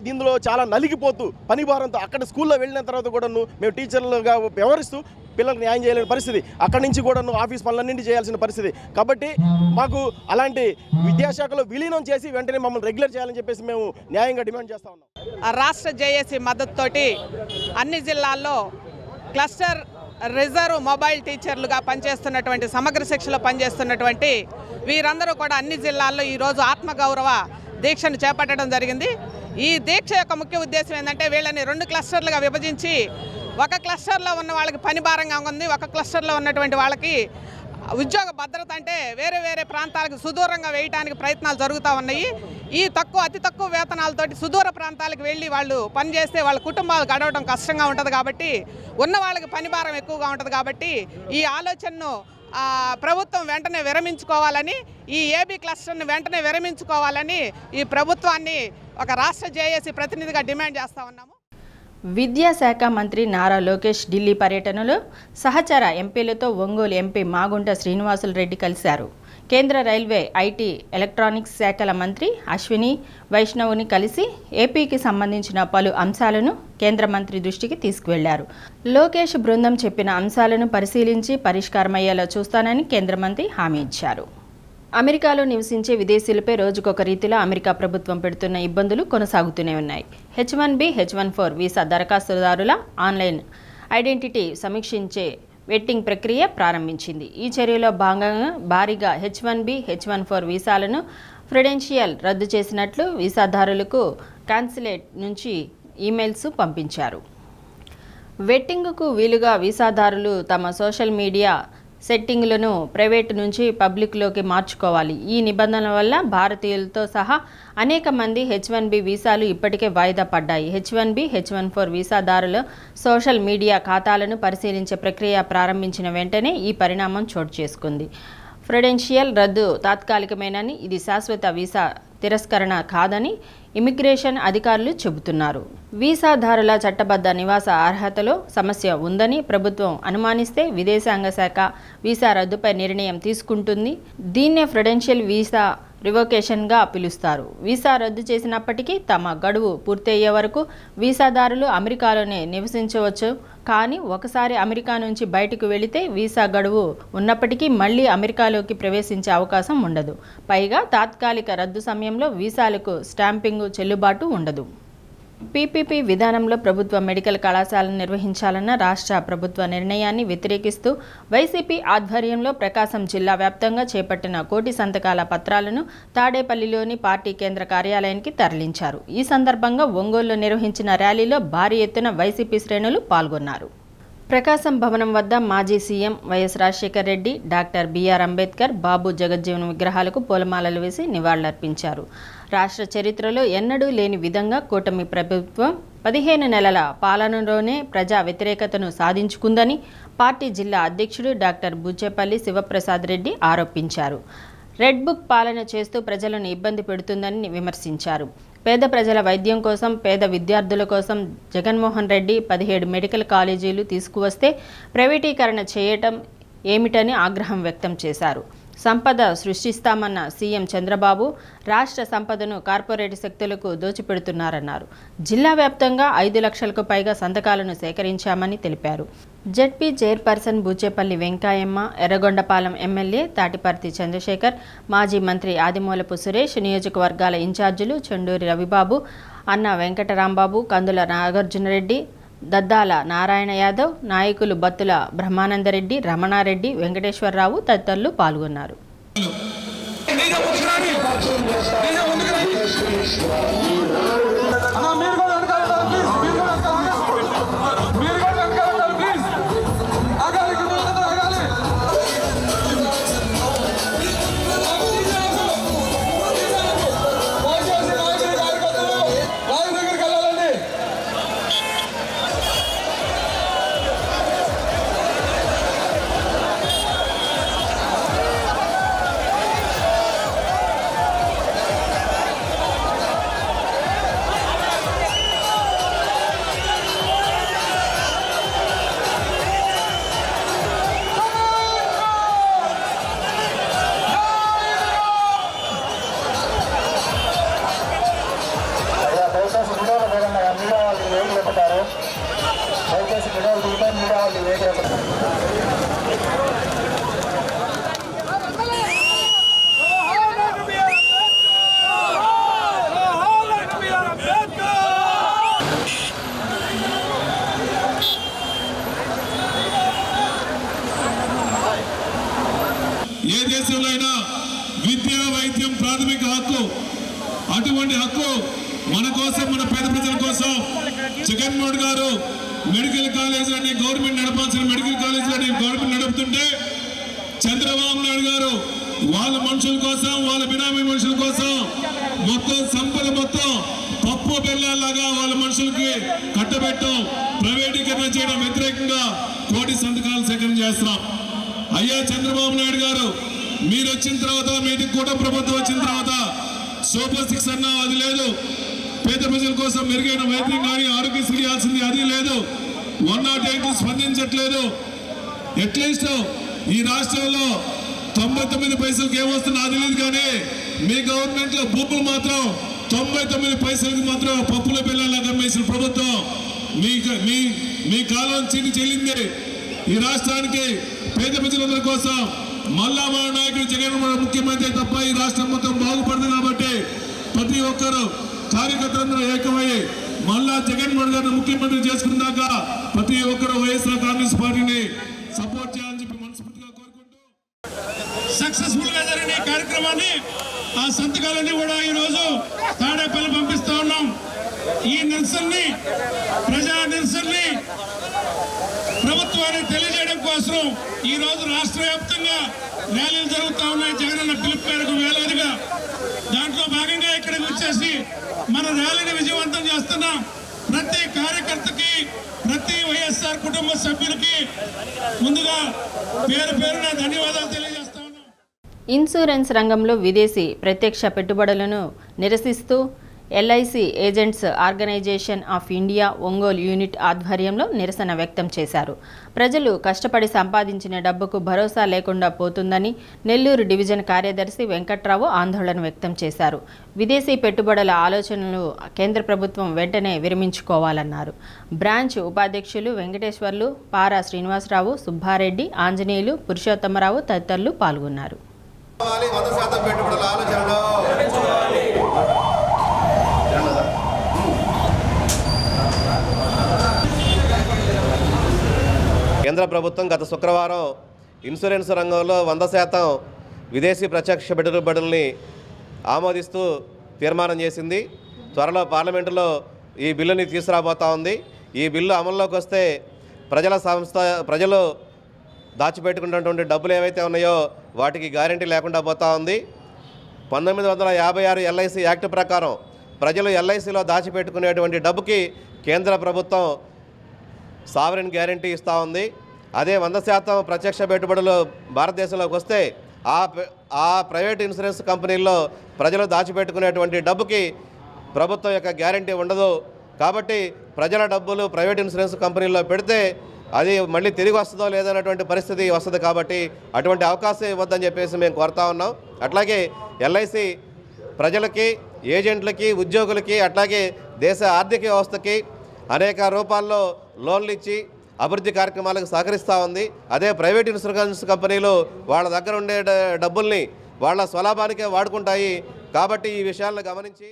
దీనిలో చాలా నలిగిపోతూ పని భారంతో అక్కడ స్కూల్లో వెళ్ళిన తర్వాత కూడాను మేము టీచర్లుగా వ్యవహరిస్తూ పిల్లలకు న్యాయం చేయలేని పరిస్థితి, అక్కడి నుంచి కూడాను ఆఫీస్ పనులన్నింటి చేయాల్సిన పరిస్థితి. కాబట్టి మాకు అలాంటి విద్యాశాఖలో విలీనం చేసి వెంటనే మమ్మల్ని రెగ్యులర్ చేయాలని చెప్పేసి మేము న్యాయంగా డిమాండ్ చేస్తా ఉన్నాం. రాష్ట్ర జేఏసీ మద్దతుతోటి అన్ని జిల్లాల్లో క్లస్టర్ రిజర్వ్ మొబైల్ టీచర్లుగా పనిచేస్తున్నటువంటి సమగ్ర శిక్షలో పనిచేస్తున్నటువంటి వీరందరూ కూడా అన్ని జిల్లాల్లో ఈరోజు ఆత్మగౌరవ దీక్షను చేపట్టడం జరిగింది. ఈ దీక్ష యొక్క ముఖ్య ఉద్దేశం ఏంటంటే వీళ్ళని 2 క్లస్టర్లుగా విభజించి ఒక క్లస్టర్లో ఉన్న వాళ్ళకి పని భారంగా ఉంది, ఒక క్లస్టర్లో ఉన్నటువంటి వాళ్ళకి ఉద్యోగ భద్రత అంటే వేరే ప్రాంతాలకు సుదూరంగా వేయడానికి ప్రయత్నాలు జరుగుతూ ఉన్నాయి. ఈ అతి తక్కువ వేతనాలతోటి సుదూర ప్రాంతాలకు వెళ్ళి వాళ్ళు పనిచేస్తే వాళ్ళ కుటుంబాలు గడవడం కష్టంగా ఉంటుంది. కాబట్టి ఉన్న వాళ్ళకి పని భారం ఎక్కువగా ఉంటుంది. కాబట్టి ఈ ఆలోచనను ప్రభుత్వం వెంటనే విరమించుకోవాలని, ఈ ఏబీ క్లస్టర్ని వెంటనే విరమించుకోవాలని ఈ ప్రభుత్వాన్ని ఒక రాష్ట్ర జేఏసీ ప్రతినిధిగా డిమాండ్ చేస్తూ ఉన్నాము. విద్యాశాఖ మంత్రి నారా లోకేష్ ఢిల్లీ పర్యటనలో సహచర ఎంపీలతో ఒంగోలు ఎంపీ మాగుంట శ్రీనివాసులు రెడ్డి కలిశారు. కేంద్ర రైల్వే, ఐటీ, ఎలక్ట్రానిక్స్ శాఖల మంత్రి అశ్విని వైష్ణవ్ని కలిసి ఏపీకి సంబంధించిన పలు అంశాలను కేంద్ర మంత్రి దృష్టికి తీసుకువెళ్లారు. లోకేష్ బృందం చెప్పిన అంశాలను పరిశీలించి పరిష్కారమయ్యేలా చూస్తానని కేంద్ర మంత్రి హామీ ఇచ్చారు. అమెరికాలో నివసించే విదేశీయులపై రోజుకొక రీతిలో అమెరికా ప్రభుత్వం పెడుతున్న ఇబ్బందులు కొనసాగుతూనే ఉన్నాయి. H1B, H1-4 వీసా దరఖాస్తుదారుల ఆన్లైన్ ఐడెంటిటీ సమీక్షించే వెట్టింగ్ ప్రక్రియ ప్రారంభించింది. ఈ చర్యలో భాగంగా భారీగా H1B, H1-4 వీసాలను క్రెడెన్షియల్ రద్దు చేసినట్లు వీసాదారులకు కాన్సులేట్ నుంచి ఈమెయిల్స్ పంపించారు. వెట్టింగ్కు వీలుగా వీసాదారులు తమ సోషల్ మీడియా సెట్టింగ్లను ప్రైవేటు నుంచి పబ్లిక్లోకి మార్చుకోవాలి. ఈ నిబంధనల వల్ల భారతీయులతో సహా అనేక మంది H1B వీసాలు ఇప్పటికే వాయిదా పడ్డాయి. H1B, H1-4 వీసాదారుల సోషల్ మీడియా ఖాతాలను పరిశీలించే ప్రక్రియ ప్రారంభించిన వెంటనే ఈ పరిణామం చోటు చేసుకుంది. క్రెడెన్షియల్ రద్దు తాత్కాలికమేనని, ఇది శాశ్వత వీసా తిరస్కరణ కాదని ఇమిగ్రేషన్ అధికారులు చెబుతున్నారు. వీసాదారుల చట్టబద్ధ నివాస అర్హతలో సమస్య ఉందని ప్రభుత్వం అనుమానిస్తే విదేశాంగ శాఖ వీసా రద్దుపై నిర్ణయం తీసుకుంటుంది. దీన్నే క్రెడెన్షియల్ వీసా రివోకేషన్గా పిలుస్తారు. వీసా రద్దు చేసినప్పటికీ తమ గడువు పూర్తయ్యే వరకు వీసాదారులు అమెరికాలోనే నివసించవచ్చు. కానీ ఒకసారి అమెరికా నుంచి బయటకు వెళితే వీసా గడువు ఉన్నప్పటికీ మళ్ళీ అమెరికాలోకి ప్రవేశించే అవకాశం ఉండదు. పైగా తాత్కాలిక రద్దు సమయంలో వీసాలకు స్టాంపింగ్ చెల్లుబాటు ఉండదు. పీపీపీ విధానంలో ప్రభుత్వ మెడికల్ కళాశాలను నిర్వహించాలన్న రాష్ట్ర ప్రభుత్వ నిర్ణయాన్ని వ్యతిరేకిస్తూ వైసీపీ ఆధ్వర్యంలో ప్రకాశం జిల్లా వ్యాప్తంగా చేపట్టిన కోటి సంతకాల పత్రాలను తాడేపల్లిలోని పార్టీ కేంద్ర కార్యాలయానికి తరలించారు. ఈ సందర్భంగా ఒంగోలులో నిర్వహించిన ర్యాలీలో భారీ ఎత్తున వైసీపీ శ్రేణులు పాల్గొన్నారు. ప్రకాశం భవనం వద్ద మాజీ CM YS Rajasekhar Reddy, doctor BR Ambedkar, Babu Jagjivan విగ్రహాలకు పూలమాలలు వేసి నివాళులర్పించారు. రాష్ట్ర చరిత్రలో ఎన్నడూ లేని విధంగా కూటమి ప్రభుత్వం 15 నెలల పాలనలోనే ప్రజా వ్యతిరేకతను సాధించుకుందని పార్టీ జిల్లా అధ్యక్షుడు డాక్టర్ బుచ్చేపల్లి శివప్రసాద్ రెడ్డి ఆరోపించారు. రెడ్ బుక్ పాలన చేస్తూ ప్రజలను ఇబ్బంది పెడుతుందని విమర్శించారు. పేద ప్రజల వైద్యం కోసం, పేద విద్యార్థుల కోసం జగన్మోహన్ రెడ్డి 17 మెడికల్ కాలేజీలు తీసుకువస్తే ప్రైవేటీకరణ చేయటం ఏమిటని ఆగ్రహం వ్యక్తం చేశారు. సంపద సృష్టిస్తామన్న సీఎం చంద్రబాబు రాష్ట్ర సంపదను కార్పొరేట్ శక్తులకు దోచిపెడుతున్నారన్నారు. జిల్లా వ్యాప్తంగా 5 లక్షలకు పైగా సంతకాలను సేకరించామని తెలిపారు. ZP chairperson Buchepalli Venkayamma, Yerragondapalem MLA Tatiparthi Chandrasekhar, మాజీ మంత్రి ఆదిమూలపు సురేష్, నియోజకవర్గాల ఇన్ఛార్జీలు చెండూరి రవిబాబు, అన్న వెంకటరాంబాబు, కందుల నాగార్జునరెడ్డి, దద్దాల నారాయణ యాదవ్, నాయకులు బత్తుల బ్రహ్మానందరెడ్డి, రమణారెడ్డి, వెంకటేశ్వరరావు తదితరులు పాల్గొన్నారు. ఏ దేశంలో అయినా విద్యా వైద్యం ప్రాథమిక హక్కు. అటువంటి హక్కు మన కోసం, మన పేద ప్రజల కోసం జగన్మోహన్ గారు మెడికల్ కాలేజీలని గవర్నమెంట్ నడపాల్సిన మెడికల్ కాలేజీలని గవర్నమెంట్ నడుపుతుంటే చంద్రబాబు నాయుడు గారు వాళ్ళ మనుషుల కోసం, వాళ్ళ బినామీ మనుషుల కోసం మొత్తం సంపద మొత్తం పప్పు బెల్లాలాగా వాళ్ళ మనుషులకి కట్టబెట్టడం, ప్రైవేటీకరణ చేయడం వ్యతిరేకంగా కోటి సంతకాలు సేకరణ చేస్తున్నాం. అయ్యా చంద్రబాబు నాయుడు గారు, మీరు వచ్చిన తర్వాత, మీది కూడా ప్రభుత్వం వచ్చిన తర్వాత సూపర్ 6 అన్నా అది లేదు, పేద ప్రజల కోసం మెరుగైన వైద్యం కానీ ఆరోగ్యశ్రీ ఇవ్వాల్సింది అది లేదు, 108 స్పందించట్లేదు. అట్లీస్ట్ ఈ రాష్ట్రంలో 99 పైసలకి ఏమొస్తున్నా అది లేదు, కానీ మీ గవర్నమెంట్ లో భూములు మాత్రం 99 పైసలకి మాత్రం పప్పుల పిల్లలా కమ్మేసిన ప్రభుత్వం. మీ కాలం చీని చెల్లింది. ఈ రాష్ట్రానికి పేద ప్రజలందరి కోసం మళ్ళా మన నాయకుడు జగన్మోహన్ ముఖ్యమంత్రి తప్ప ఈ రాష్ట్రం మొత్తం బాగుపడదు. కాబట్టి ప్రతి ఒక్కరు కార్యకర్తలందరూ ఏకమయ్యి మళ్ళా జగన్మోహన్ గారిని ముఖ్యమంత్రి చేసుకున్నాక ప్రతి ఒక్కరు వైఎస్ఆర్ కాంగ్రెస్ పార్టీని సపోర్ట్ చేయాలని చెప్పి మనస్ఫూర్తిగా కోరుకుంటూ సక్సెస్ఫుల్ గా జరిగిన ఈ కార్యక్రమాన్ని, ఆ సంతకాలన్నీ కూడా ఈ రోజు తాడేపల్లి పంపిస్తా ఉన్నాం. ఈ నిరసనని, ప్రజా నిరసనని ప్రభుత్వాన్ని తెలియజేయడం కోసం ఈ రోజు రాష్ట్ర వ్యాప్తంగా ర్యాలీలు జరుగుతూ ఉన్నాయి. జగనన్న పిలుపు మేరకు వేలాదిగా. దాంట్లో భాగంగా ఇక్కడికి వచ్చేసి మన ర్యాలీని విజయవంతం చేస్తున్నాం. ప్రతి కార్యకర్తకి, ప్రతి వైఎస్ఆర్ కుటుంబ సభ్యులకి ముందుగా పేరు పేరున ధన్యవాదాలు తెలియజేస్తా ఉన్నాం. ఇన్సూరెన్స్ రంగంలో విదేశీ ప్రత్యక్ష పెట్టుబడులను నిరసిస్తూ LIC agents organisation of India Ongole unit ఆధ్వర్యంలో నిరసన వ్యక్తం చేశారు. ప్రజలు కష్టపడి సంపాదించిన డబ్బుకు భరోసా లేకుండా పోతుందని నెల్లూరు డివిజన్ కార్యదర్శి వెంకట్రావు ఆందోళన వ్యక్తం చేశారు. విదేశీ పెట్టుబడుల ఆలోచనలు కేంద్ర ప్రభుత్వం వెంటనే విరమించుకోవాలన్నారు. బ్రాంచ్ ఉపాధ్యక్షులు వెంకటేశ్వర్లు, పారా శ్రీనివాసరావు, సుబ్బారెడ్డి, ఆంజనేయులు, పురుషోత్తమరావు తదితరులు పాల్గొన్నారు. కేంద్ర ప్రభుత్వం గత శుక్రవారం ఇన్సూరెన్స్ రంగంలో 100% విదేశీ ప్రత్యక్ష పెట్టుబడుల్ని ఆమోదిస్తూ తీర్మానం చేసింది. త్వరలో పార్లమెంటులో ఈ బిల్లుని తీసుకురాబోతా ఉంది. ఈ బిల్లు అమల్లోకి వస్తే ప్రజలు దాచిపెట్టుకున్నటువంటి డబ్బులు ఏవైతే ఉన్నాయో వాటికి గ్యారెంటీ లేకుండా పోతా ఉంది. 1956 ఎల్ఐసి యాక్ట్ ప్రకారం ప్రజలు ఎల్ఐసిలో దాచిపెట్టుకునేటువంటి డబ్బుకి కేంద్ర ప్రభుత్వం సావరెన్ గ్యారంటీ ఇస్తూ ఉంది. అదే 100% ప్రత్యక్ష పెట్టుబడులు భారతదేశంలోకి వస్తే ఆ ప్రైవేట్ ఇన్సూరెన్స్ కంపెనీల్లో ప్రజలు దాచిపెట్టుకునేటువంటి డబ్బుకి ప్రభుత్వం యొక్క గ్యారంటీ ఉండదు. కాబట్టి ప్రజల డబ్బులు ప్రైవేట్ ఇన్సూరెన్స్ కంపెనీల్లో పెడితే అది మళ్ళీ తిరిగి వస్తుందో లేదన్నటువంటి పరిస్థితి వస్తుంది. కాబట్టి అటువంటి అవకాశం ఇవ్వద్దని చెప్పేసి మేము కోరుతా ఉన్నాం. అట్లాగే ఎల్ఐసి ప్రజలకి, ఏజెంట్లకి, ఉద్యోగులకి, అట్లాగే దేశ ఆర్థిక వ్యవస్థకి అనేక రూపాల్లో లోన్లు ఇచ్చి అభివృద్ధి కార్యక్రమాలకు సహకరిస్తూ ఉంది. అదే ప్రైవేట్ ఇన్సూరెన్స్ కంపెనీలు వాళ్ళ దగ్గర ఉండే డబ్బుల్ని వాళ్ళ స్వలాభానికే వాడుకుంటాయి. కాబట్టి ఈ విషయాలను గమనించి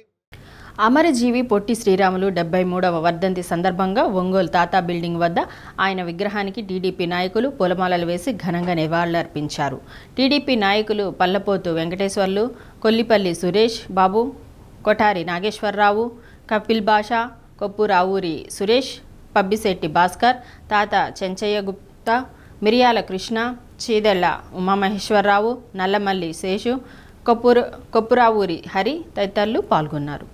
అమరజీవి పొట్టి శ్రీరాములు 73వ వర్ధంతి సందర్భంగా ఒంగోలు తాతా బిల్డింగ్ వద్ద ఆయన విగ్రహానికి టీడీపీ నాయకులు పూలమాలలు వేసి ఘనంగా నివాళులర్పించారు. టీడీపీ నాయకులు పల్లపోతు వెంకటేశ్వర్లు, కొల్లిపల్లి సురేష్ బాబు, కొఠారి నాగేశ్వరరావు, కపిల్ బాషా, కొప్పురావూరి సురేష్, పబ్బిశెట్టి భాస్కర్, తాత చెంచయ్య గుప్తా, మిరియాల కృష్ణ, చీదెళ్ల ఉమామహేశ్వరరావు, నల్లమల్లి శేషు, కొప్పురావూరి హరి తదితరులు పాల్గొన్నారు.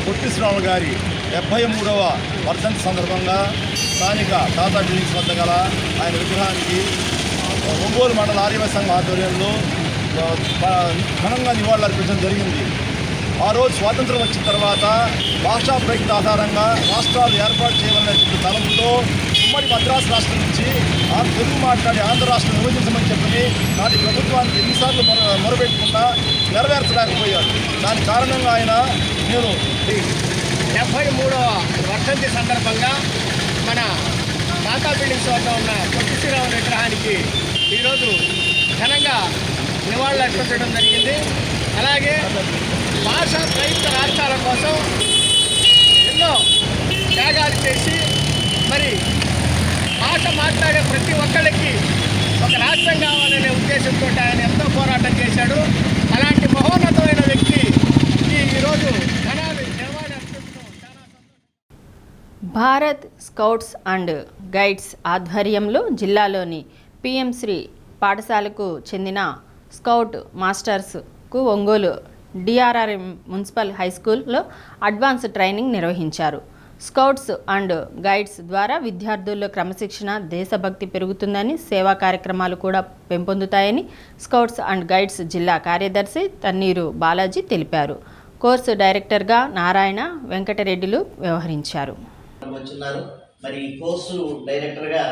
పొట్టి శ్రీరాములు గారి 73వ వర్ధంతి సందర్భంగా స్థానిక తాతా బిల్డింగ్స్ వద్ద గల ఆయన విగ్రహానికి ఒంగోలు మండల ఆర్యవ సంఘం ఆధ్వర్యంలో ఘనంగా నివాళులర్పించడం జరిగింది. ఆ రోజు స్వాతంత్రం వచ్చిన తర్వాత భాషా ప్రయుక్త ఆధారంగా రాష్ట్రాలు ఏర్పాటు చేయవలనే తలంపుతో ఉమ్మడి మద్రాసు రాష్ట్రం నుంచి తెలుగు మాట్లాడి ఆంధ్ర రాష్ట్రం విభజించమని చెప్పని నాటి ప్రభుత్వానికి ఎన్నిసార్లు మొరబెట్టకుండా నెరవేర్చలేకపోయారు. దాని కారణంగా ఆయన నేను 73వ వర్ధంతి సందర్భంగా మన తాతా బిల్డింగ్స్ వద్ద ఉన్న పొట్టి శ్రీరాములు విగ్రహానికి ఈరోజు ఘనంగా నివాళులు అర్పించడం జరిగింది. అలాగే భాషా ప్రయుక్త రాష్ట్రాల కోసం ఎన్నో త్యాగాలు చేసి మరి భాష మాట్లాడే ప్రతి ఒక్కరికి ఒక రాష్ట్రం కావాలనే ఉద్దేశంతో ఆయన ఎంతో పోరాటం చేశాడు. అలాంటి మహోన్నతమైన వ్యక్తి ఈరోజు భారత్ స్కౌట్స్ అండ్ గైడ్స్ ఆధ్వర్యంలో జిల్లాలోని పిఎంశ్రీ పాఠశాలకు చెందిన స్కౌట్ మాస్టర్స్కు ఒంగోలు డిఆర్ఆర్ఎం మున్సిపల్ హైస్కూల్లో అడ్వాన్స్ ట్రైనింగ్ నిర్వహించారు. స్కౌట్స్ అండ్ గైడ్స్ ద్వారా విద్యార్థుల్లో క్రమశిక్షణ, దేశభక్తి పెరుగుతుందని, సేవా కార్యక్రమాలు కూడా పెంపొందుతాయని స్కౌట్స్ అండ్ గైడ్స్ జిల్లా కార్యదర్శి తన్నీరు బాలాజీ తెలిపారు. కోర్సు డైరెక్టర్గా నారాయణ వెంకటరెడ్డిలు వ్యవహరించారు. మరి కోర్సు డైరెక్టర్గా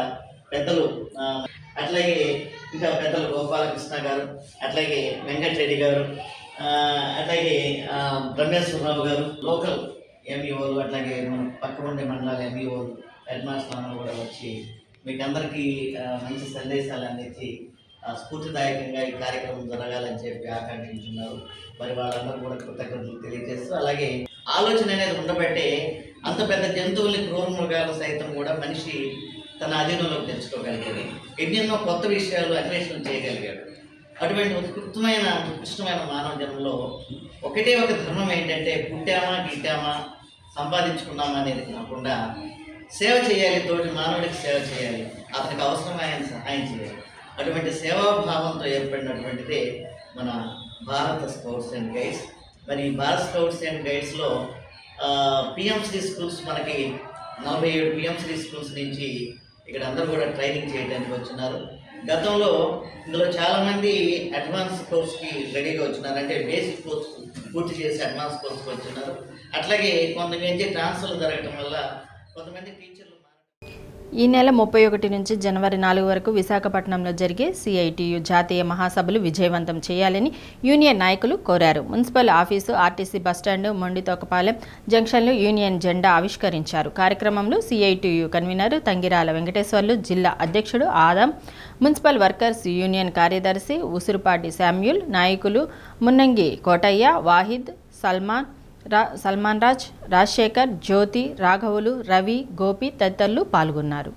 పెద్దలు అట్లాగే ఇంకా పెద్దలు గోపాలకృష్ణ గారు, అట్లాగే వెంకటరెడ్డి గారు, అట్లాగే బ్రహ్మేశ్వరరావు గారు, లోకల్ ఎంఈఓలు, అట్లాగే మన పక్క ఉండే మండలాల ఎంఈఓలు, హెడ్ మాస్టర్ అందరూ కూడా వచ్చి మీకు అందరికీ మంచి సందేశాలు అందించి స్ఫూర్తిదాయకంగా ఈ కార్యక్రమం జరగాలని చెప్పి ఆకాంక్షించున్నారు. మరి వాళ్ళందరూ కూడా కృతజ్ఞతలు తెలియజేస్తూ, అలాగే ఆలోచన అనేది ఉండబట్టే అంత పెద్ద జంతువుల్ని, క్రూర మృగాలు సైతం కూడా మనిషి తన అధీనంలోకి తెచ్చుకోగలిగాడు. ఎన్నెన్నో కొత్త విషయాలు అన్వేషణ చేయగలిగాడు. అటువంటి ఉత్కృష్టమైన మానవ జన్మలో ఒకటే ఒక ధర్మం ఏంటంటే పుట్టామా, గిట్టామా, సంపాదించుకున్నామా అనేది కాకుండా సేవ చేయాలి, తోటి మానవుడికి సేవ చేయాలి, అతనికి అవసరమైన సహాయం చేయాలి. అటువంటి సేవాభావంతో ఏర్పడినటువంటిదే మన భారత స్కౌట్స్ అండ్ గైడ్స్. మరి భారత్ స్కౌట్స్ అండ్ గైడ్స్లో పిఎంశ్రీ స్కూల్స్ మనకి 47 పిఎంశ్రీ స్కూల్స్ నుంచి ఇక్కడ అందరూ కూడా ట్రైనింగ్ చేయడానికి వచ్చినారు. గతంలో ఇందులో చాలామంది అడ్వాన్స్ కోర్స్కి రెడీగా వచ్చినారు, అంటే బేసిక్ కోర్స్ పూర్తి చేసి అడ్వాన్స్ కోర్స్కి వచ్చినారు. అట్లాగే కొంతమంది ట్రాన్స్ఫర్లు జరగటం వల్ల కొంతమంది టీచర్లు ఈ నెల 31 నుంచి జనవరి 4 వరకు విశాఖపట్నంలో జరిగే సిఐటియు జాతీయ మహాసభలు విజయవంతం చేయాలని యూనియన్ నాయకులు కోరారు. మున్సిపల్ ఆఫీసు, ఆర్టీసీ బస్టాండు, మొండితోకపాలెం జంక్షన్లో యూనియన్ జెండా ఆవిష్కరించారు. కార్యక్రమంలో సిఐటియు కన్వీనర్ తంగిరాల వెంకటేశ్వర్లు, జిల్లా అధ్యక్షుడు ఆదం, మున్సిపల్ వర్కర్స్ యూనియన్ కార్యదర్శి ఉసురుపాటి శామ్యూల్, నాయకులు మున్నంగి కోటయ్య, వాహిద్, సల్మాన్ రాజ్, రాజశేఖర్, జ్యోతి, రాఘవులు, రవి, గోపి తదితరులు పాల్గొన్నారు.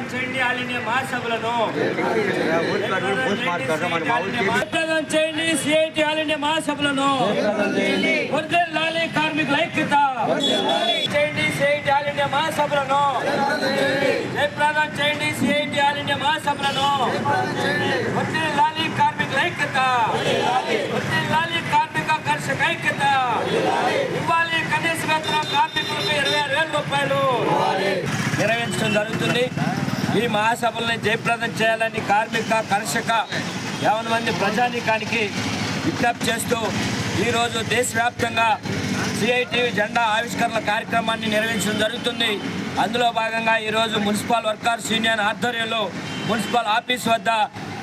జయప్రదం చేయండి ఆల్ ఇండియా మహాసభలను, జయప్రదం చేయండి సిఐటి ఆల్ ఇండియా మహాసభలను, వర్ధిల్లాలి కార్మికుల ఐక్యత, చేయండి సిఐటి ఆల్ ఇండియా మహాసభలను, జయప్రదం చేయండి సిఐటి ఆల్ ఇండియా మహాసభలను, వర్ధిల్లాలి కార్మికుల ఐక్యత, వర్ధిల్లాలి కార్మిక కర్షక ఐక్యత, ఇవ్వాలి కనీస వేతనం కార్మికులకు 26,000 రూపాయలు నిర్వహించడం జరుగుతుంది. ఈ మహాసభల్ని జయప్రదం చేయాలని కార్మిక కర్షక 50 మంది ప్రజానీకానికి విజ్ఞప్తి చేస్తూ ఈరోజు దేశవ్యాప్తంగా సిఐటియు జెండా ఆవిష్కరణ కార్యక్రమాన్ని నిర్వహించడం జరుగుతుంది. అందులో భాగంగా ఈరోజు మున్సిపల్ వర్కర్స్ యూనియన్ ఆధ్వర్యంలో మున్సిపల్ ఆఫీస్ వద్ద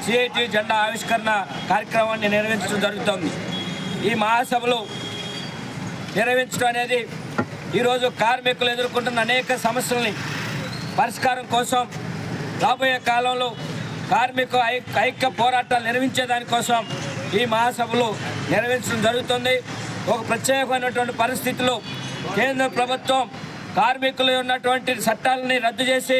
సిఐటియు జెండా ఆవిష్కరణ కార్యక్రమాన్ని నిర్వహించడం జరుగుతుంది. ఈ మహాసభలు నిర్వహించడం అనేది ఈరోజు కార్మికులు ఎదుర్కొంటున్న అనేక సమస్యలని పరిష్కారం కోసం రాబోయే కాలంలో కార్మిక ఐక్య పోరాటాలు నిర్వహించేదానికోసం ఈ మహాసభలు నిర్వహించడం జరుగుతుంది. ఒక ప్రత్యేకమైనటువంటి పరిస్థితిలో కేంద్ర ప్రభుత్వం కార్మికులు ఉన్నటువంటి చట్టాలని రద్దు చేసి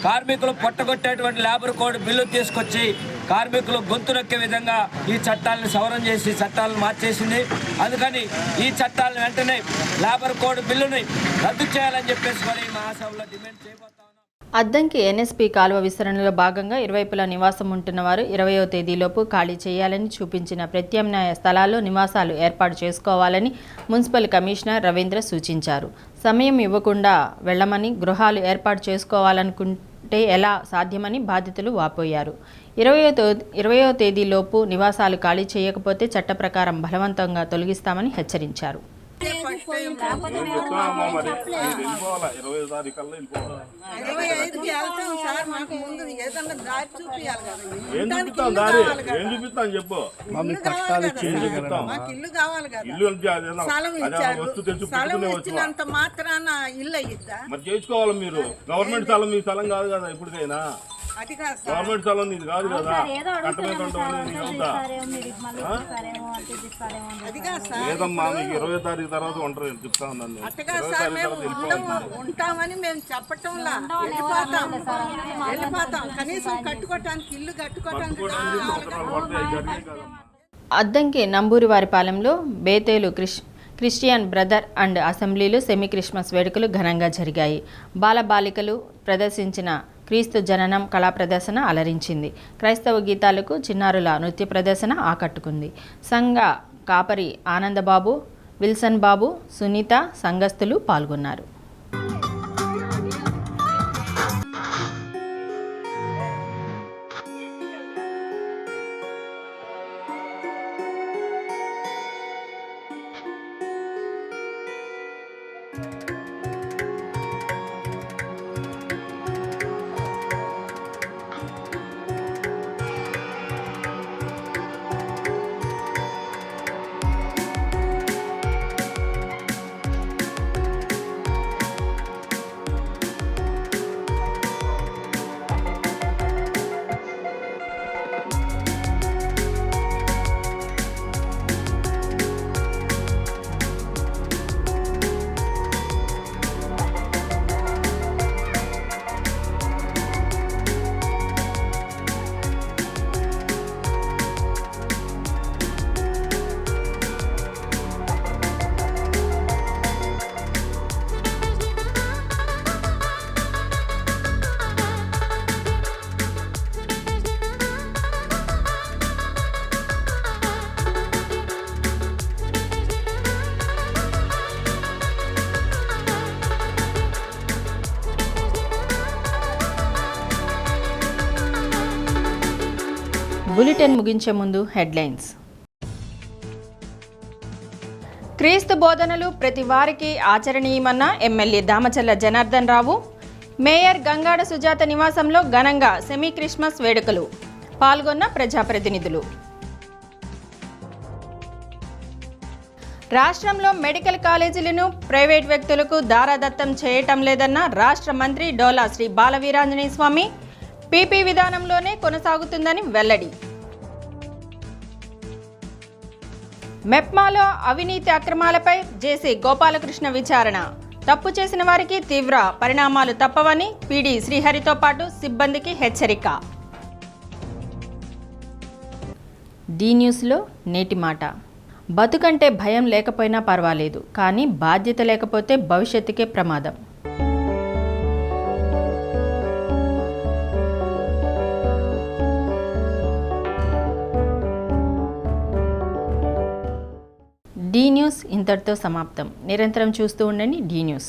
కార్మికులు పొట్టగొట్టేటువంటి లేబర్ కోడ్ బిల్లు తీసుకొచ్చి కార్మికులు గొంతు నొక్కే విధంగా ఈ చట్టాలను సవరణ చేసి చట్టాలను మార్చేసింది. అందుకని ఈ చట్టాలను వెంటనే లేబర్ కోడ్ బిల్లుని రద్దు చేయాలని చెప్పేసి ఈ మహాసభలో డిమాండ్ చేయబోతా. అద్దంకి ఎన్ఎస్పీ కాలువ విస్తరణలో భాగంగా ఇరువైపులా నివాసం ఉంటున్న వారు 20వ తేదీలోపు ఖాళీ చేయాలని చూపించిన ప్రత్యామ్నాయ స్థలాల్లో నివాసాలు ఏర్పాటు చేసుకోవాలని మున్సిపల్ కమిషనర్ రవీంద్ర సూచించారు. సమయం ఇవ్వకుండా వెళ్లమని, గృహాలు ఏర్పాటు చేసుకోవాలనుకుంటే ఎలా సాధ్యమని బాధితులు వాపోయారు. 20వ తేదీలోపు నివాసాలు ఖాళీ చేయకపోతే చట్ట ప్రకారం బలవంతంగా తొలగిస్తామని హెచ్చరించారు. మాత్రాన ఇల్లు అయ్యిద్దా? మరి చేసుకోవాలి మీరు. గవర్నమెంట్ స్థలం మీ స్థలం కాదు కదా ఇప్పటికైనా. గవర్నమెంట్ స్థలం ఇది కాదు కదా. లేదమ్మా, మీకు 20వ తారీఖు తర్వాత ఉంటారు చెప్తా ఉన్నాను. ఉంటామని మేము చెప్పటంలా వెళ్ళిపోతాం. కనీసం కట్టుకోవటానికి ఇల్లు కట్టుకోవటానికి అద్దంకి నంబూరివారిపాలెంలో బేతేలు క్రిస్టియన్ బ్రదర్ అండ్ అసెంబ్లీలో సెమీ క్రిస్మస్ వేడుకలు ఘనంగా జరిగాయి. బాలబాలికలు ప్రదర్శించిన క్రీస్తు జననం కళా ప్రదర్శన అలరించింది. క్రైస్తవ గీతాలకు చిన్నారుల నృత్య ప్రదర్శన ఆకట్టుకుంది. సంఘ కాపరి ఆనందబాబు, విల్సన్ బాబు, సునీత సంఘస్థులు పాల్గొన్నారు. బులెటిన్ ముగించే ముందు హెడ్లైన్స్. క్రీస్తు బోధనలు ప్రతి వారికి ఆచరణీయమన్న ఎమ్మెల్యే దామచల్ల జనార్దన్ రావు. మేయర్ గంగాడ సుజాత నివాసంలో ఘనంగా సెమీ క్రిస్మస్ వేడుకలు. పాల్గొన్న ప్రజాప్రతినిధులు. రాష్ట్రంలో మెడికల్ కాలేజీలను ప్రైవేట్ వ్యక్తులకు దారాదత్తం చేయటం లేదన్న రాష్ట్ర మంత్రి డోలా శ్రీ బాలవీరాంజనేయ స్వామి. పీపీ విధానంలోనే కొనసాగుతుందని వెల్లడి. మెప్మాలో అవినీతి అక్రమాలపై జేసీ గోపాలకృష్ణ విచారణ. తప్పు చేసిన వారికి తీవ్ర పరిణామాలు తప్పవని పీడీ శ్రీహరితో పాటు సిబ్బందికి హెచ్చరిక. డి న్యూస్లో నేటి మాట. బతుకంటే భయం లేకపోయినా పర్వాలేదు, కానీ బాధ్యత లేకపోతే భవిష్యత్తుకే ప్రమాదం. డి న్యూస్ ఇంతటితో సమాప్తం. నిరంతరం చూస్తూ ఉండండి డి న్యూస్.